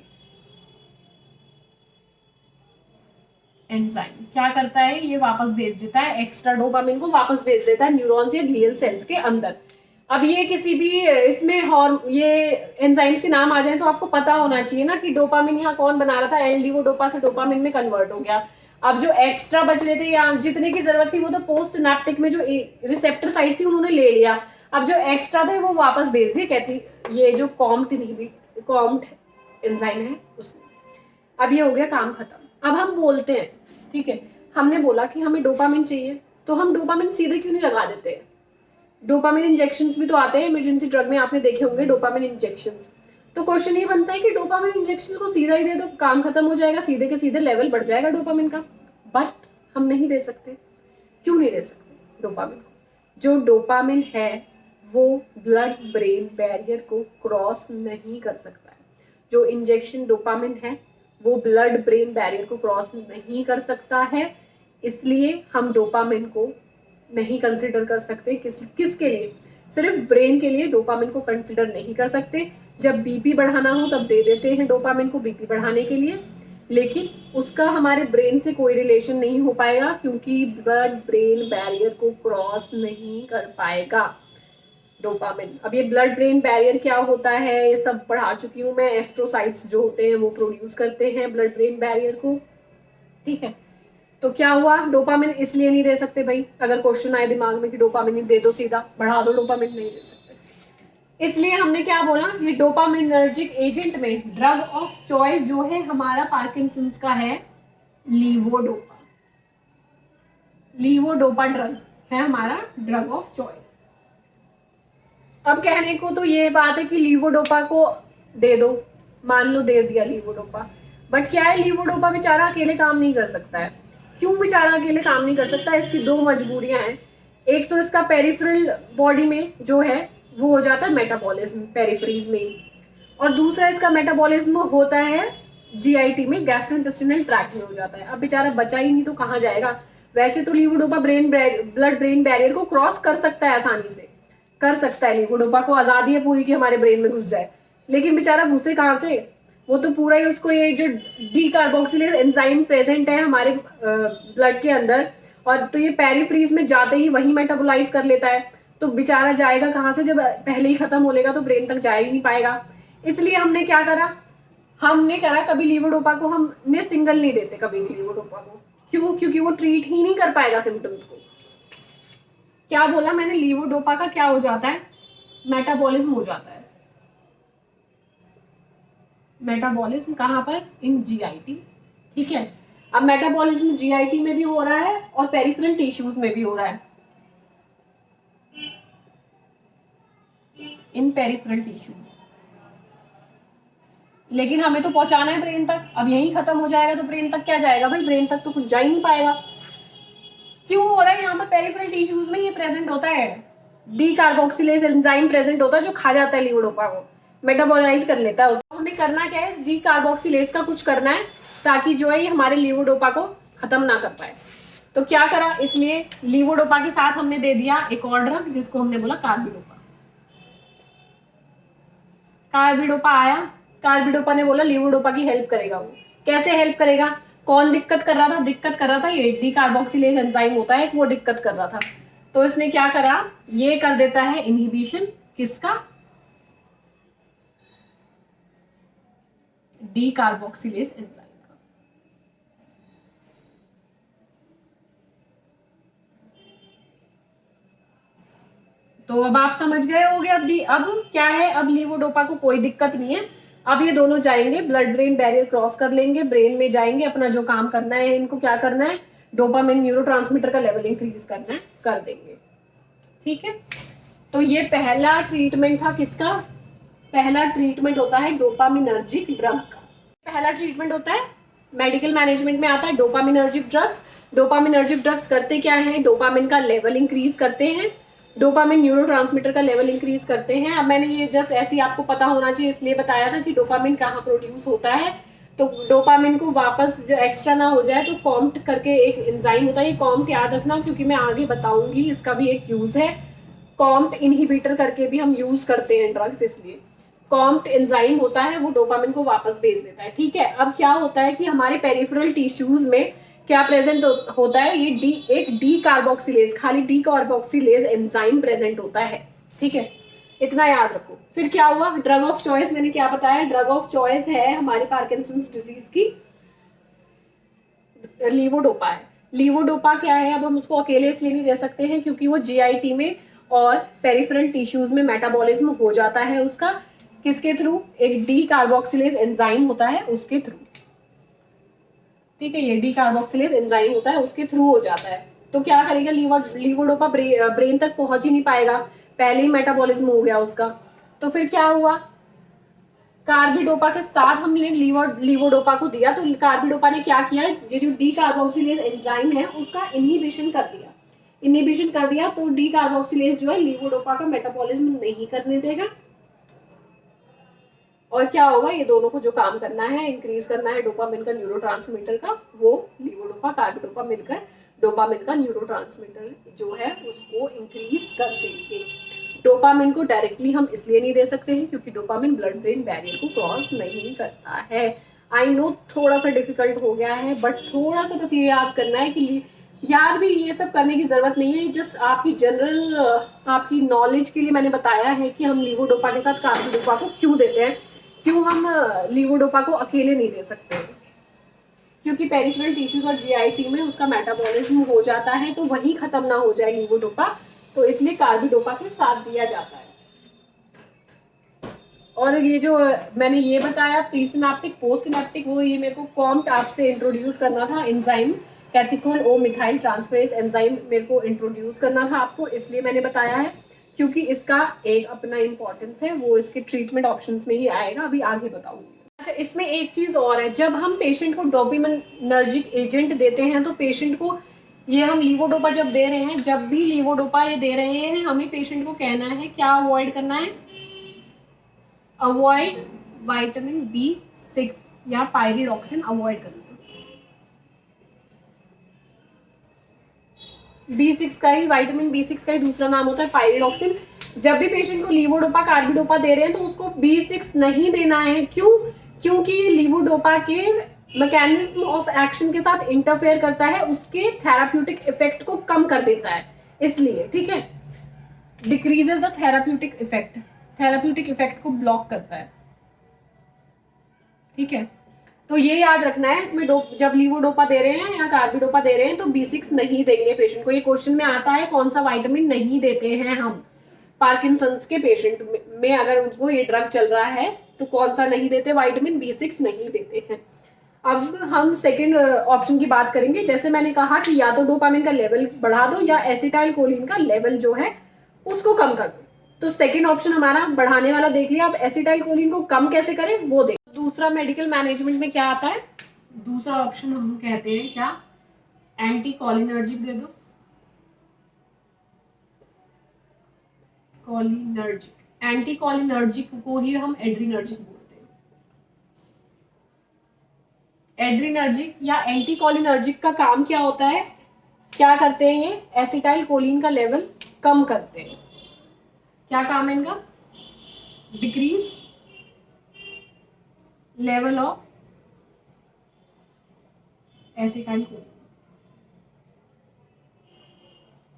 एंजाइम क्या करता है, ये वापस भेज देता है एक्स्ट्रा डोपामिन को, वापस भेज देता है न्यूरॉन्स या ग्लियल सेल्स के अंदर। अब ये किसी भी इसमें ये एंजाइम्स के नाम आ जाए तो आपको पता होना चाहिए ना कि डोपामिन यहाँ कौन बना रहा था, लीवोडोपा से डोपामिन में कन्वर्ट हो गया। अब जो एक्स्ट्रा बच रहे थे या जितने की जरूरत थी वो तो पोस्ट सिनेप्टिक में जो रिसेप्टर साइट थी उन्होंने ले लिया। अब जो एक्स्ट्रा थे वो वापस भेज दिए, कहती ये जो कॉम्ट एंजाइम है उसमें। अब ये हो गया काम खत्म। अब हम बोलते हैं, ठीक है, हमने बोला कि हमें डोपामिन चाहिए, तो हम डोपामिन सीधे क्यों नहीं लगा देते। डोपामिन इंजेक्शंस भी तो आते हैं इमरजेंसी ड्रग में, आपने देखे होंगे डोपामिन इंजेक्शंस। तो क्वेश्चन ये बनता है कि डोपामिन इंजेक्शन को सीधा ही दे दो, काम खत्म हो जाएगा, सीधे के सीधे लेवल बढ़ जाएगा डोपामिन का। बट हम नहीं दे सकते। क्यों नहीं दे सकते डोपामिन को? जो डोपामिन है वो ब्लड ब्रेन बैरियर को क्रॉस नहीं कर सकता है। जो इंजेक्शन डोपामिन है वो ब्लड ब्रेन बैरियर को क्रॉस नहीं कर सकता है, इसलिए हम डोपामिन को नहीं कंसिडर कर सकते। किसके लिए? सिर्फ ब्रेन के लिए डोपामिन को कंसिडर नहीं कर सकते। जब बीपी बढ़ाना हो तब दे देते हैं डोपामिन को बीपी बढ़ाने के लिए, लेकिन उसका हमारे ब्रेन से कोई रिलेशन नहीं हो पाएगा क्योंकि ब्लड ब्रेन बैरियर को क्रॉस नहीं कर पाएगा डोपामिन। अब ये ब्लड ब्रेन बैरियर क्या होता है ये सब पढ़ा चुकी हूँ मैं। एस्ट्रोसाइट्स जो होते हैं वो प्रोड्यूस करते हैं ब्लड ब्रेन बैरियर को, ठीक है। तो क्या हुआ, डोपामिन इसलिए नहीं दे सकते भाई, अगर क्वेश्चन आए दिमाग में कि डोपामिन दे दो सीधा बढ़ा दो, डोपामिन नहीं दे सकते। इसलिए हमने क्या बोला, ये डोपामिनर्जिक एजेंट में ड्रग ऑफ चॉइस जो है हमारा पार्किंसंस का है लीवोडोपा। लीवोडोपा ड्रग है हमारा ड्रग ऑफ चॉइस। अब कहने को तो ये बात है कि लीवोडोपा को दे दो, मान लो दे दिया लीवोडोपा, बट क्या है लीवोडोपा बेचारा अकेले काम नहीं कर सकता है। क्यों बेचारा अकेले काम नहीं कर सकता? इसकी दो मजबूरियां हैं। एक तो इसका पेरिफेरल बॉडी में जो है वो हो जाता है मेटाबॉलिज्म पेरिफेरीज में, और दूसरा इसका मेटाबॉलिज्म होता है जीआईटी में, गैस्ट्रोइंटेस्टाइनल ट्रैक्ट में हो जाता है। अब बेचारा बचा ही नहीं तो कहाँ जाएगा? वैसे तो लीवोडोपा ब्लड ब्रेन बैरियर को क्रॉस कर सकता है, आसानी से कर सकता है। लीवोडोपा को आजादी है पूरी कि हमारे ब्रेन में घुस जाए, लेकिन बेचारा घुसे कहाँ से? वो तो पूरा ही उसको ये जो डी कार्बोक्सिलेज एंजाइम प्रेजेंट है हमारे ब्लड के अंदर, और तो ये पेरिफेरीज में जाते ही वही मेटाबोलाइज कर लेता है। तो बेचारा जाएगा कहाँ से? जब पहले ही खत्म हो लेगा तो ब्रेन तक जा ही नहीं पाएगा। इसलिए हमने क्या करा, हमने करा कभी लीवोडोपा को हमने सिंगल नहीं देते कभी भी लीवोडोपा को। क्यों? क्योंकि वो ट्रीट ही नहीं कर पाएगा सिम्टम्स को। क्या बोला मैंने? लीवोडोपा का क्या हो जाता है? मेटाबॉलिज्म हो जाता है। मेटाबॉलिज्म कहाँ पर? इन जीआईटी, ठीक है। अब मेटाबॉलिज्म जीआईटी में भी हो रहा है और पेरिफेरल टिश्यूज में भी हो रहा है, इन पेरिफेरल टिश्यूज। लेकिन हमें तो पहुंचाना है ब्रेन तक। अब यही खत्म हो जाएगा तो ब्रेन तक क्या जाएगा भाई? ब्रेन तक तो कुछ जा ही नहीं पाएगा। क्यों हो रहा है? यहाँ पर पेरिफेरल टिश्यूज में ये प्रेजेंट होता है, डी कार्बोक्सिलेज एंजाइम प्रेजेंट होता है जो खा जाता है लीवोडोपा को, मेटाबोलाइज कर लेता है उसको। हमें करना क्या है? डी कार्बोक्सिलेज का कुछ करना है ताकि जो है ये हमारे लीवोडोपा को खत्म ना कर पाए। तो क्या करा, इसलिए लीवोडोपा के साथ हमने दे दिया एक और ड्रग जिसको हमने बोला कार्बिडोपा। कार्बिडोपा आया, कार्बिडोपा ने बोला लीवोडोपा की हेल्प करेगा। वो कैसे हेल्प करेगा? कौन दिक्कत कर रहा था? दिक्कत कर रहा था ये डी कार्बोक्सिलेज एंजाइम होता है, वो दिक्कत कर रहा था। तो इसने क्या करा, ये कर देता है इनहिबिशन किसका? डी कार्बोक्सिलेज एंजाइम का। तो अब आप समझ गए होंगे अब क्या है। अब लीवोडोपा को कोई दिक्कत नहीं है। अब ये दोनों जाएंगे, ब्लड ब्रेन बैरियर क्रॉस कर लेंगे, ब्रेन में जाएंगे, अपना जो काम करना है इनको क्या करना है, डोपामिन न्यूरोट्रांसमीटर का लेवल इंक्रीज करना है, कर देंगे, ठीक है। तो ये पहला ट्रीटमेंट था किसका? पहला ट्रीटमेंट होता है डोपामिनर्जिक ड्रग का। पहला ट्रीटमेंट होता है, मेडिकल मैनेजमेंट में आता है डोपामिनर्जिक ड्रग्स। डोपामिनर्जिक ड्रग्स करते क्या है? डोपामिन का लेवल इंक्रीज करते हैं, डोपामिन न्यूरोट्रांसमीटर का लेवल इंक्रीज करते हैं। अब मैंने ये जस्ट ऐसे ही आपको पता होना चाहिए इसलिए बताया था कि डोपामिन कहाँ प्रोड्यूस होता है। तो डोपामिन को वापस जो एक्स्ट्रा ना हो जाए तो कॉम्ट करके एक एंजाइम होता है, ये कॉम्ट याद रखना क्योंकि मैं आगे बताऊंगी, इसका भी एक यूज है। कॉम्ट इनहिबिटर करके भी हम यूज करते हैं ड्रग्स, इसलिए कॉम्ट एंजाइम होता है वो डोपामिन को वापस भेज देता है, ठीक है। अब क्या होता है कि हमारे पेरिफेरल टिश्यूज में क्या प्रेजेंट होता है? ये एक डी कार्बोक्सिलेज, खाली डी कार्बोक्सिलेज एंजाइम प्रेजेंट होता है, ठीक है, इतना याद रखो। फिर क्या हुआ? ड्रग ऑफ चॉइस मैंने क्या बताया? ड्रग ऑफ चॉइस है हमारी पार्किंसंस डिजीज की लीवोडोपा है। लीवोडोपा क्या है? अब हम उसको अकेले इसलिए नहीं दे सकते हैं क्योंकि वो जीआईटी में और पेरिफेरल टिश्यूज में मेटाबॉलिज्म हो जाता है उसका, किसके थ्रू? एक डी कार्बोक्सिलेज एंजाइम होता है उसके थ्रू, ठीक है। ये डी कार्बोक्सिलेज एंजाइम होता है उसके थ्रू हो जाता है। तो क्या करेगा? लीवोडोपा ब्रेन तक पहुंच ही नहीं पाएगा, पहले ही मेटाबॉलिज्म हो गया उसका। तो फिर क्या हुआ? कार्बिडोपा के साथ हमने लीवोडोपा को दिया, तो कार्बिडोपा ने क्या किया? ये जो डी कार्बोक्सिलेज एंजाइम है उसका इनहिबिशन कर दिया। इनहिबिशन कर दिया तो डी कार्बोक्सिलेज जो है लीवोडोपा का मेटाबॉलिज्म नहीं करने देगा, और क्या होगा, ये दोनों को जो काम करना है, इंक्रीज करना है डोपामिन का न्यूरोट्रांसमीटर का, वो लीवोडोपा कार्बिडोपा मिलकर डोपामिन का न्यूरोट्रांसमीटर जो है उसको इंक्रीज कर देंगे। डोपामिन को डायरेक्टली हम इसलिए नहीं दे सकते हैं क्योंकि डोपामिन ब्लड ब्रेन बैरियर को क्रॉस नहीं करता है। आई नो थोड़ा सा डिफिकल्ट हो गया है, बट थोड़ा सा बस ये याद करना है कि याद भी ये सब करने की जरूरत नहीं है, जस्ट आपकी जनरल आपकी नॉलेज के लिए मैंने बताया है कि हम लीवोडोपा के साथ कार्बिडोपा को क्यों देते हैं, क्यों हम लीवोडोपा को अकेले नहीं दे सकते, क्योंकि पेरिफेरल टिश्यूज और जीआईटी में उसका मेटाबॉलिज्म हो जाता है तो वहीं खत्म ना हो जाए लीवोडोपा, तो इसलिए कार्बिडोपा के साथ दिया जाता है। और ये जो मैंने ये बताया प्री सिनेप्टिक पोस्ट सिनेप्टिक, वो ये मेरे को कॉम्ट आपसे इंट्रोड्यूस करना था, एंजाइम कैथिकोल ओ मिथाइल ट्रांसफरेज एंजाइम मेरे को इंट्रोड्यूस करना था आपको, इसलिए मैंने बताया है क्योंकि इसका एक अपना इंपॉर्टेंस है, वो इसके ट्रीटमेंट ऑप्शंस में ही आएगा, अभी आगे बताऊंगी। अच्छा, इसमें एक चीज और है, जब हम पेशेंट को डोपामिनर्जिक एजेंट देते हैं तो पेशेंट को ये हम लीवोडोपा जब दे रहे हैं, जब भी लीवोडोपा ये दे रहे हैं, हमें पेशेंट को कहना है क्या अवॉइड करना है, अवॉइड विटामिन B6 या पायरिडॉक्सिन अवॉइड करना है। B6 का ही, विटामिन B6 का ही दूसरा नाम होता है पायरिडॉक्सिन। जब भी पेशेंट को लीवोडोपा कार्बिडोपा दे रहे हैं तो उसको B6 नहीं देना है। क्यों? क्योंकि ये लीवोडोपा के मैकेनिज्म ऑफ एक्शन के साथ इंटरफेयर करता है, उसके थेराप्यूटिक इफेक्ट को कम कर देता है, इसलिए। ठीक है, decreases the therapeutic effect, therapeutic effect को ब्लॉक करता है। ठीक है, तो ये याद रखना है, इसमें जब लीवोडोपा दे रहे हैं या कार्बिडोपा दे रहे हैं तो B6 नहीं देंगे पेशेंट को। ये क्वेश्चन में आता है कौन सा विटामिन नहीं देते हैं हम पार्किंसंस के पेशेंट में, अगर उनको ये ड्रग चल रहा है तो कौन सा नहीं देते, विटामिन B6 नहीं देते हैं। अब हम सेकेंड ऑप्शन की बात करेंगे। जैसे मैंने कहा कि या तो डोपामिन का लेवल बढ़ा दो या एसिटाइल कोलिन का लेवल जो है उसको कम कर दो। तो सेकेंड ऑप्शन हमारा बढ़ाने वाला देख लिया। अब एसिटाइल कोलिन को कम कैसे करें वो देख। दूसरा मेडिकल मैनेजमेंट में क्या आता है, दूसरा ऑप्शन हम कहते हैं क्या, एंटी कॉलिनर्जिक दे दो, कॉलिनर्जिक। एंटी कॉलिनर्जिक को ही हम एड्रीनर्जिक बोलते हैं। एड्रीनर्जिक या एंटी कॉलिनर्जिक का काम क्या होता है, क्या करते हैं ये, एसिटाइल कोलिन का लेवल कम करते हैं। क्या काम है इनका, decrease level of acetyl choline.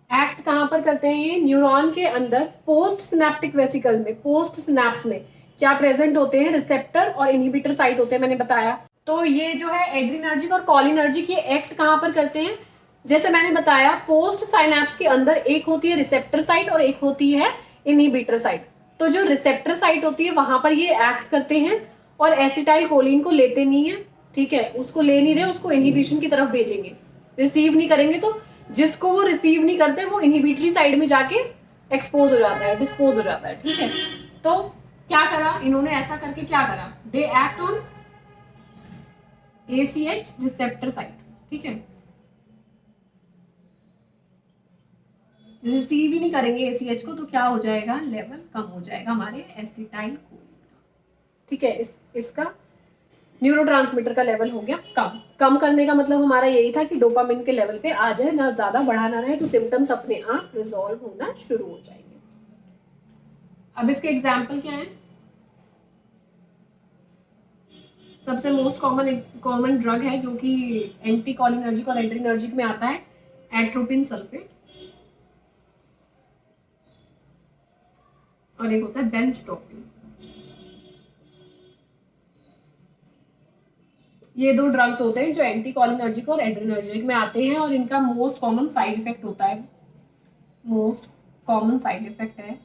Act कहां पर करते हैं ये, न्यूरॉन के अंदर पोस्ट सिनेप्टिक वेसिकल में, पोस्ट सिनेप्स में क्या प्रेजेंट होते हैं, रिसेप्टर और इनहिबिटर साइट होते हैं, मैंने बताया। तो ये जो है एड्रीनर्जिक और कॉलिनर्जिक, ये एक्ट कहां पर करते हैं, जैसे मैंने बताया पोस्ट साइनेप्स के अंदर एक होती है रिसेप्टर साइट और एक होती है इनहिबिटर साइट। तो जो रिसेप्टर साइट होती है वहां पर ये एक्ट करते हैं और एसिटाइल कोलिन को लेते नहीं है। ठीक है, उसको ले नहीं रहे, उसको इनहिबिशन की तरफ भेजेंगे, रिसीव नहीं करेंगे। तो जिसको वो रिसीव नहीं करते वो इनहिबिटरी साइड में जाके एक्सपोज हो जाता है, डिस्पोज हो जाता है। ठीक है, तो क्या करा इन्होंने, ऐसा करके क्या करा, they act on ACH receptor site. ठीक है, रिसीव ही नहीं करेंगे ACH को तो क्या हो जाएगा, लेवल कम हो जाएगा हमारे एसिटाइल कोलिन का। ठीक है, इसका न्यूरोट्रांसमीटर का लेवल हो गया कम। कम करने का मतलब हमारा यही था कि डोपामिन के लेवल पे आ जाए, ना ज्यादा बढ़ा ना रहे, तो सिम्टम्स अपने आप रिजॉल्व होना शुरू हो जाएंगे। अब इसके एग्जाम्पल क्या है, सबसे मोस्ट कॉमन ड्रग है जो कि एंटी कॉलिनर्जिक और एड्रीनर्जिक में आता है, एट्रोपिन सल्फेट, और एक होता है बेंजट्रोपिन। ये दो ड्रग्स होते हैं जो एंटी कॉलिनर्जिक और एड्रीनर्जिक में आते हैं और इनका मोस्ट कॉमन साइड इफेक्ट होता है, मोस्ट कॉमन साइड इफेक्ट है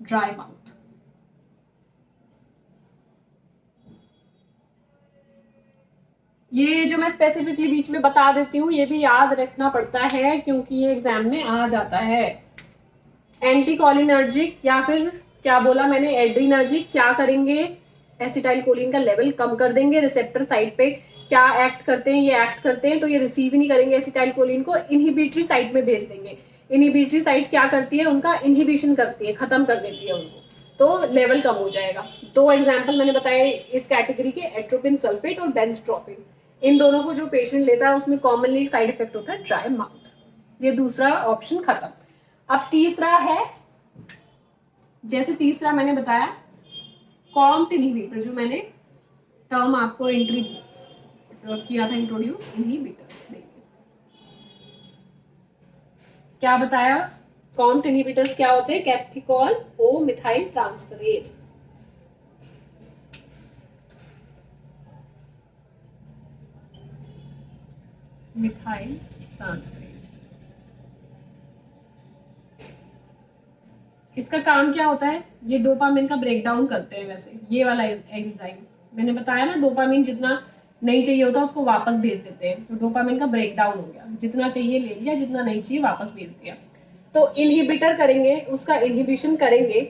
ड्राई माउथ। ये जो मैं स्पेसिफिकली बीच में बता देती हूँ ये भी याद रखना पड़ता है क्योंकि ये एग्जाम में आ जाता है। एंटी कॉलिनर्जिक या फिर क्या बोला मैंने, एड्रीनर्जिक क्या करेंगे, एसिटाइल कोलिन का लेवल कम कर देंगे रिसेप्टर साइड पे, क्या एक्ट करते हैं, ये एक्ट करते हैं तो ये रिसीव नहीं करेंगे एसिटाइलकोलिन को, इनहिबिटरी साइट में भेज देंगे। इनहिबिटरी साइट क्या करती है, उनका इनहिबिशन करती है, खत्म कर देती है उनको, तो लेवल कम हो जाएगा। 2 एग्जाम्पल मैंने बताए इस कैटेगरी के, एट्रोपिन सल्फेट और बेंजट्रोपिन। इन दोनों को जो पेशेंट लेता है उसमें कॉमनली एक साइड इफेक्ट होता है ड्राई माउथ। ये दूसरा ऑप्शन खत्म। अब तीसरा है, जैसे तीसरा मैंने बताया कॉम्ट इनहिबिटर, जो मैंने टर्म आपको एंट्री किया था, इंट्रोड्यूस इनहिबिटर्स। क्या बताया, कॉम्ट इनहिबिटर्स क्या होते हैं, कैप्थिकॉल ओ मिथाइल ट्रांसफरेज। मिथाइल ट्रांसफरेज, इसका काम क्या होता है, ये डोपामिन का ब्रेकडाउन करते हैं। वैसे ये वाला एंजाइम मैंने बताया ना, डोपामिन जितना नहीं चाहिए होता उसको वापस भेज देते हैं, तो डोपामिन का ब्रेकडाउन हो गया, जितना चाहिए ले लिया, जितना नहीं चाहिए वापस भेज दिया। तो इनहिबिटर करेंगे, उसका इनहिबिशन करेंगे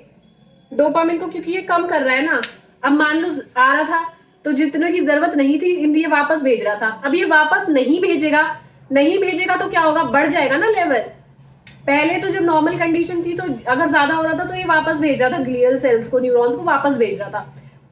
डोपामिन को, क्योंकि ये कम कर रहा है ना। अब मान लो आ रहा था तो जितने की जरूरत नहीं थी ये वापस भेज रहा था, अब ये वापस नहीं भेजेगा, नहीं भेजेगा तो क्या होगा, बढ़ जाएगा ना लेवल। पहले तो जब नॉर्मल कंडीशन थी तो अगर ज्यादा हो रहा था तो ये वापस भेज रहा था, ग्लियल सेल्स को, न्यूरॉन्स को वापस भेज रहा था।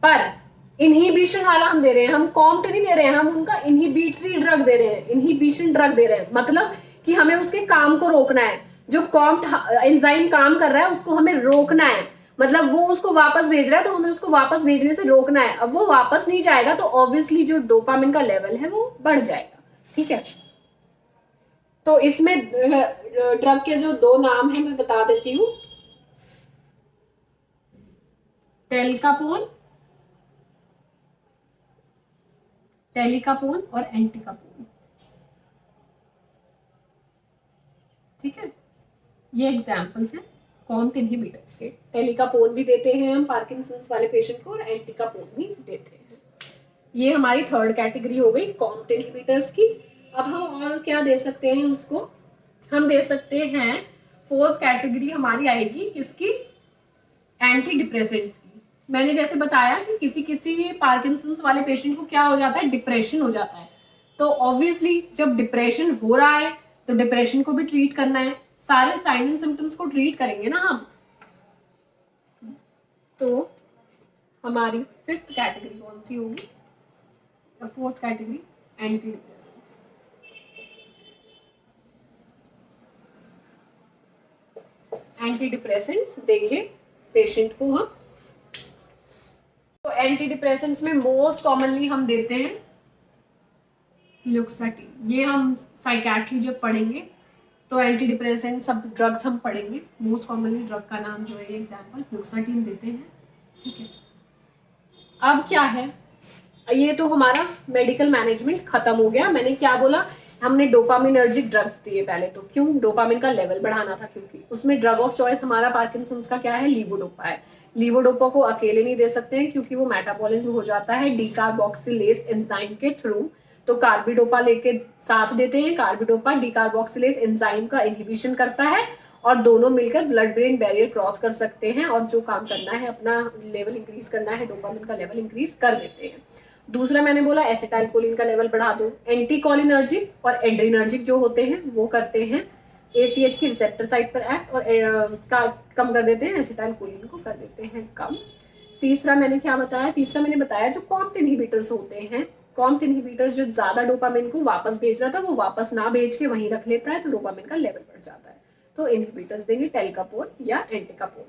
पर इनहिबिशन वाला हम दे रहे हैं, हम कॉम्ट नहीं दे रहे हैं, हम उनका इनहिबिटरी ड्रग दे रहे हैं, इनहिबिशन ड्रग दे रहे हैं। मतलब कि हमें उसके काम को रोकना है, जो कॉम्ट एंजाइम काम कर रहा है उसको हमें रोकना है। मतलब वो उसको वापस भेज रहा है तो हमें उसको वापस भेजने से रोकना है। अब वो वापस नहीं जाएगा तो ऑब्वियसली जो डोपामिन का लेवल है वो बढ़ जाएगा। ठीक है, तो इसमें ड्रग के जो 2 नाम है मैं बता देती हूँ, टेलिकापोन और एंटिकापोन। ठीक है, ये एग्जांपल्स हैं कॉम्ट इनहिबिटर्स के। टेलिकापोन भी देते हैं हम पार्किंसंस वाले पेशेंट को, और एंटिकापोन भी देते हैं। ये हमारी 3rd कैटेगरी हो गई कॉम्ट इनहिबिटर्स की। अब हम और क्या दे सकते हैं उसको, हम दे सकते हैं 4th कैटेगरी हमारी आएगी किसकी, एंटी डिप्रेसेंट्स की। मैंने जैसे बताया कि किसी किसी पार्किंसंस वाले पेशेंट को क्या हो जाता है, डिप्रेशन हो जाता है। तो ऑब्वियसली जब डिप्रेशन हो रहा है तो डिप्रेशन को भी ट्रीट करना है, सारे साइन एंड सिम्टम्स को ट्रीट करेंगे ना हम। तो हमारी 5th कैटेगरी कौन सी होगी, 4th category anti depressants. Anti depressants देंगे पेशेंट को हम। तो एंटी डिप्रेसेंट्स में मोस्ट कॉमनली हम देते हैं फ्लुक्साटिन। ये हम साइकेट्री जब पढ़ेंगे तो एंटी डिप्रेसेंट सब ड्रग्स हम पढ़ेंगे। मोस्ट कॉमनली ड्रग का नाम जो है एग्जांपल फ्लुक्साटिन देते हैं। ठीक है, अब क्या है, ये तो हमारा मेडिकल मैनेजमेंट खत्म हो गया। मैंने क्या बोला, हमने डोपामिनर्जिक ड्रग्स दिए पहले। तो क्यों, डोपामिन का लेवल बढ़ाना था, क्योंकि उसमें ड्रग ऑफ चॉइस हमारा पार्किंसंस का क्या है, लीवोडोपा है। लीवोडोपा को अकेले नहीं दे सकते हैं क्योंकि वो मेटाबॉलिज्म हो जाता है डीकार्बोक्सिलेज एंजाइम के थ्रू। तो कार्बिडोपा लेके साथ देते हैं। कार्बिडोपा डीकार्बोक्सिलेज एंजाइम का इनहिबिशन करता है और दोनों मिलकर ब्लड ब्रेन बैरियर क्रॉस कर सकते हैं और जो काम करना है, अपना लेवल इंक्रीज करना है, डोपामिन का लेवल इंक्रीज कर देते हैं। दूसरा मैंने बोला एसिटाइलकोलिन का लेवल बढ़ा दो। एंटीकोलिनर्जिक और एड्रीनर्जिक जो होते हैं वो करते हैं ACH की रिसेप्टर साइट पर एक्ट और कम कर देते हैं, एसिटाइलकोलिन को कर देते हैं कम। तीसरा मैंने क्या बताया, तीसरा मैंने बताया जो कॉम्ट इनहिबिटर्स होते हैं, कॉम्ट इनहिबिटर्स जो ज्यादा डोपामिन को वापस भेज रहा था वो वापस ना भेज के वहीं रख लेता है, तो डोपामिन का लेवल बढ़ जाता है। तो इनहिबिटर्स देंगे टेलिकापोन या एंटिकापोन।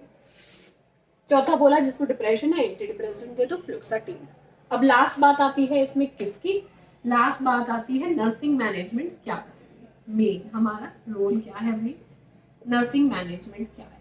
चौथा बोला जिसको डिप्रेशन है एंटी डिप्रेसेंट दे दो, फ्लुक्साटिन। अब लास्ट बात आती है इसमें किसकी, लास्ट बात आती है नर्सिंग मैनेजमेंट क्या करेंगे, मेन हमारा रोल क्या है भाई, नर्सिंग मैनेजमेंट क्या है।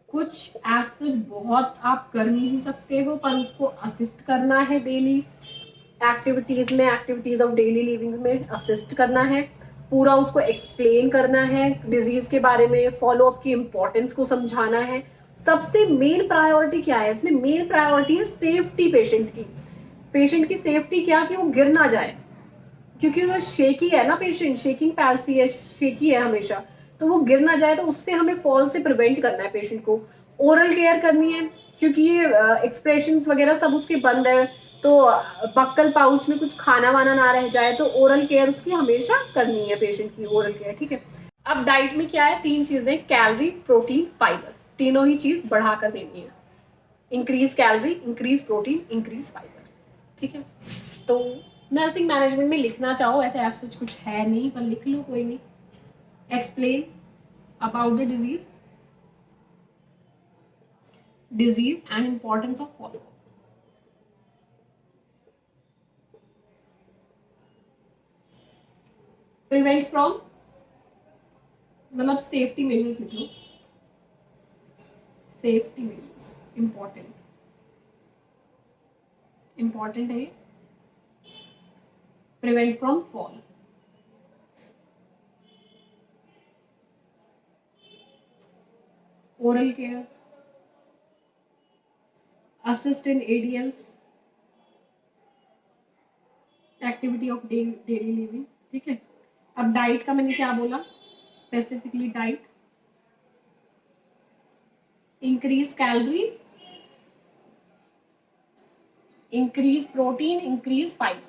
कुछ ऐसे बहुत आप कर नहीं सकते हो पर उसको असिस्ट करना है डेली एक्टिविटीज में, एक्टिविटीज ऑफ डेली लिविंग में असिस्ट करना है, पूरा उसको एक्सप्लेन करना है डिजीज के बारे में, फॉलोअप की इंपॉर्टेंस को समझाना है। सबसे मेन प्रायोरिटी क्या है इसमें, मेन प्रायोरिटी है सेफ्टी पेशेंट की। पेशेंट की सेफ्टी क्या, कि वो गिर ना जाए, क्योंकि वो शेकी है ना पेशेंट, शेकिंग पैल्सी है, शेकी है हमेशा, तो वो गिर ना जाए। तो उससे हमें फॉल से प्रिवेंट करना है पेशेंट को। ओरल केयर करनी है क्योंकि ये एक्सप्रेशंस वगैरह सब उसके बंद है, तो बक्कल पाउच में कुछ खाना वाना ना रह जाए, तो ओरल केयर उसकी हमेशा करनी है पेशेंट की, ओरल केयर, ठीक है। अब डाइट में क्या है, 3 चीजें, कैलोरी, प्रोटीन, फाइबर, तीनों ही चीज बढ़ा कर देनी है। Increase calorie, increase protein, increase fibre, ठीक है। तो नर्सिंग मैनेजमेंट में लिखना चाहो ऐसे ऐसा कुछ है नहीं, पर लिख लो, कोई नहीं। Explain about the disease and importance of follow. Prevent from, मतलब सेफ्टी मेजर्स लिख लो, सेफ्टी मेजर्स इंपॉर्टेंट, इंपॉर्टेंट है। Prevent from fall, oral care, assist in ADLs, activity of daily living, ठीक है। अब डाइट का मैंने क्या बोला, specifically diet, increase calorie, increase protein, increase fibre.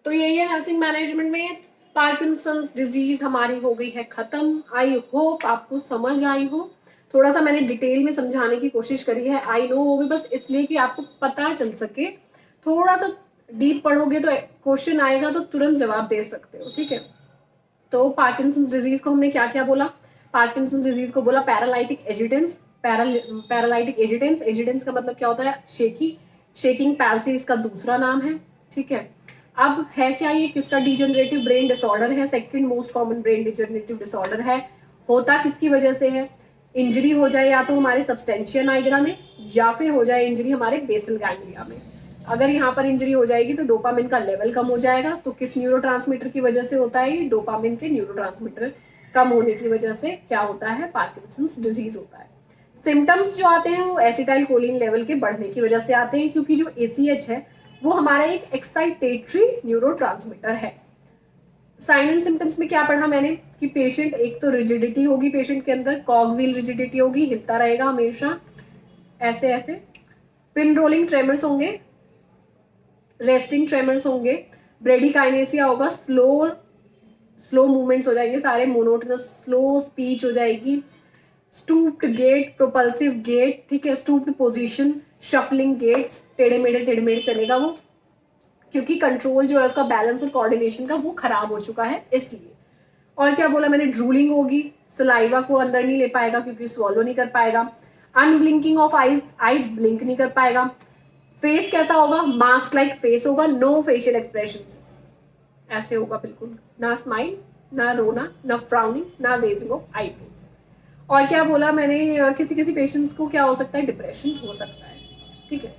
तो यही है नर्सिंग मैनेजमेंट में। पार्किंसंस डिजीज हमारी हो गई है खत्म। आई होप आपको समझ आई हो। थोड़ा सा मैंने डिटेल में समझाने की कोशिश करी है, आई नो, वो भी बस इसलिए कि आपको पता चल सके। थोड़ा सा डीप पढ़ोगे तो क्वेश्चन आएगा तो तुरंत जवाब दे सकते हो, ठीक है। तो पार्किंसंस डिजीज को हमने क्या क्या बोला, पार्किंसंस डिजीज को बोला paralytic agitans, paralytic agitans, agitans का मतलब क्या होता है, शेकी, शेकिंग पैल्सी इसका दूसरा नाम है, ठीक है। अब है क्या, ये किसका डिजेनरेटिव ब्रेन डिसऑर्डर है, second most common brain degenerative disorder है। होता किसकी वजह से है, इंजरी हो जाए या तो हमारे सब्सटेंशिया नाइग्रा में, या फिर हो जाए इंजरी हमारे बेसल गैंग्लिया में। अगर यहाँ पर इंजरी हो जाएगी तो डोपामिन का लेवल कम हो जाएगा। तो किस न्यूरोट्रांसमीटर की वजह से होता है, डोपामिन के न्यूरोट्रांसमीटर कम होने की वजह से क्या होता है, पार्किंसंस डिजीज होता है। सिम्टम्स जो आते हैं वो एसिटाइल कोलिन लेवल के बढ़ने की वजह से आते हैं, क्योंकि जो ACH है वो हमारा एक एक्साइटेटरी न्यूरोट्रांसमीटर है। साइन एंड सिम्टम्स में क्या पढ़ा मैंने कि पेशेंट, एक तो रिजिडिटी होगी पेशेंट के अंदर, कॉगव्हील रिजिडिटी होगी, हिलता रहेगा हमेशा ऐसे ऐसे, पिन रोलिंग ट्रेमर्स होंगे, रेस्टिंग ट्रेमर्स होंगे, ब्रेडिकाइनेसिया होगा, स्लो स्लो मूवमेंट्स हो जाएंगे सारे, मोनोटोनस स्लो स्पीच हो जाएगी, स्टूप्ड गेट, प्रोपल्सिव गेट, ठीक है, स्टूप्ड पोजीशन, शफलिंग गेट्स, टेढ़े मेढ़े चलेगा वो, क्योंकि कंट्रोल जो है उसका, बैलेंस और कोऑर्डिनेशन का, वो खराब हो चुका है इसलिए। और क्या बोला मैंने, ड्रूलिंग होगी, सलाइवा को अंदर नहीं ले पाएगा क्योंकि swallow नहीं कर पाएगा, अनब्लिंकिंग ऑफ आईज, आईज ब्लिंक नहीं कर पाएगा, फेस कैसा होगा, मास्क लाइक फेस होगा, नो फेशियल एक्सप्रेशंस, ऐसे होगा बिल्कुल, ना स्माइल, ना रोना, ना फ्राउनिंग, ना रेजिंग ऑफ आईब्रोज। और क्या बोला मैंने, किसी किसी पेशेंट्स को क्या हो सकता है, डिप्रेशन हो सकता है, ठीक है।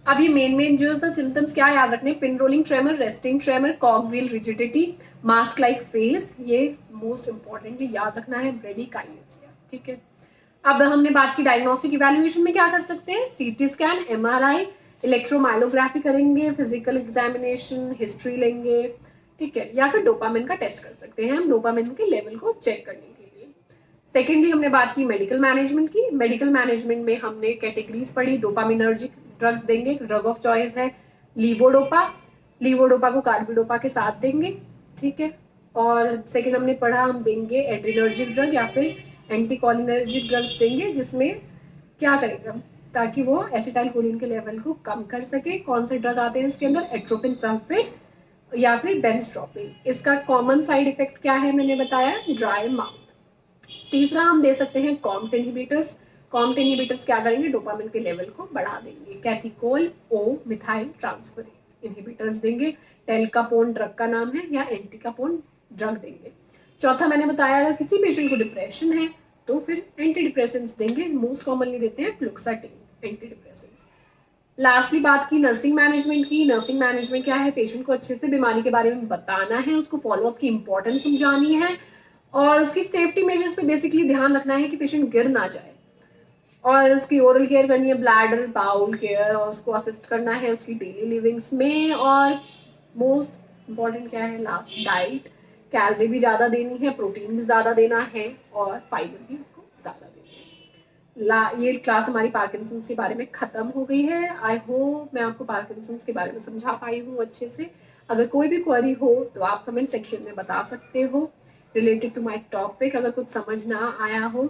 अब ये मेन जो था सिम्टम्स क्या याद रखने, pin rolling tremor, resting tremor, cogwheel rigidity, mask like face, ये मोस्ट इंपॉर्टेंटली याद रखना है, ब्रेडिकाइनेसिया, ठीक है। अब हमने बात की डायग्नोस्टिक इवैल्यूएशन में क्या कर सकते हैं, CT स्कैन, MRI, इलेक्ट्रोमाइलोग्राफी करेंगे, फिजिकल एग्जामिनेशन, हिस्ट्री लेंगे, ठीक है, या फिर डोपामिन का टेस्ट कर सकते हैं हम डोपामिन के लेवल को चेक करने के लिए। सेकेंडली हमने बात की मेडिकल मैनेजमेंट की। मेडिकल मैनेजमेंट में हमने कैटेगरीज पढ़ी, डोपामिनर्जिक ड्रग्स देंगे, ड्रग ऑफ चॉइस है लीवोडोपा, लीवोडोपा को कार्बिडोपा के साथ देंगे, ठीक है। और सेकेंड हमने पढ़ा, हम देंगे एड्रिनर्जिक ड्रग या फिर एंटीकोलिनर्जिक ड्रग्स देंगे, जिसमें क्या करेंगे हम, ताकि वो एसिटाइल कोलिन के लेवल को कम कर सके। कौन से ड्रग आते हैं इसके अंदर, एट्रोपिन सल्फेट या फिर बेंजोट्रोपिन। इसका कॉमन साइड इफेक्ट क्या है मैंने बताया, ड्राई माउथ। तीसरा हम दे सकते हैं कॉम्ट इनहिबिटर्स। कॉम्ट इनहिबिटर्स क्या करेंगे, डोपामिन के लेवल को बढ़ा देंगे। कैथिकोल ओ मिथाइल ट्रांसफरेज इनहिबिटर्स देंगे, टेलकापोन ड्रग का नाम है, या एंटिकापोन ड्रग देंगे। चौथा मैंने बताया, अगर किसी पेशेंट को डिप्रेशन है तो फिर एंटी डिप्रेसेंट्स देंगे, मोस्ट कॉमनली देते हैं फ्लुक्साटिन एंटी डिप्रेसेंट्स। लास्टली बात की नर्सिंग मैनेजमेंट की। नर्सिंग मैनेजमेंट क्या है, पेशेंट को अच्छे से बीमारी के बारे में बताना है, उसको फॉलोअप की इंपॉर्टेंस समझानी है, और उसकी सेफ्टी मेजर्स पे बेसिकली ध्यान रखना है कि पेशेंट गिर ना जाए, और उसकी ओरल केयर करनी है, ब्लैडर बाउल केयर, और उसको असिस्ट करना है उसकी डेली लिविंग्स में। और मोस्ट इम्पॉर्टेंट क्या है, लास्ट, डाइट, कैलोरी भी ज़्यादा देनी है, प्रोटीन भी ज़्यादा देना है, और फाइबर भी उसको ज़्यादा देना है। ये क्लास हमारी पार्किंसंस के बारे में ख़त्म हो गई है। आई होप मैं आपको पार्किंसंस के बारे में समझा पाई हूँ अच्छे से। अगर कोई भी क्वेरी हो तो आप कमेंट सेक्शन में बता सकते हो रिलेटेड टू माय टॉपिक, अगर कुछ समझ ना आया हो।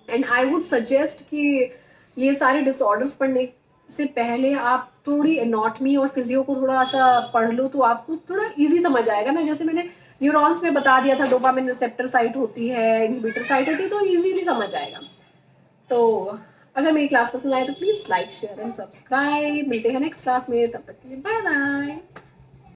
एंड आई वुड सजेस्ट कि ये सारे डिसऑर्डर्स पढ़ने से पहले आप थोड़ी एनाटॉमी और फिजियो को थोड़ा सा पढ़ लो, तो आपको थोड़ा इजी समझ आएगा ना। जैसे मैंने न्यूरॉन्स में बता दिया था, डोपामिन रिसेप्टर साइट होती है, इनहिबिटर साइट होती है, तो इजीली समझ आएगा। तो अगर मेरी क्लास पसंद आए तो please like share and subscribe. मिलते हैं नेक्स्ट क्लास में, तब तक के लिए बाय बाय।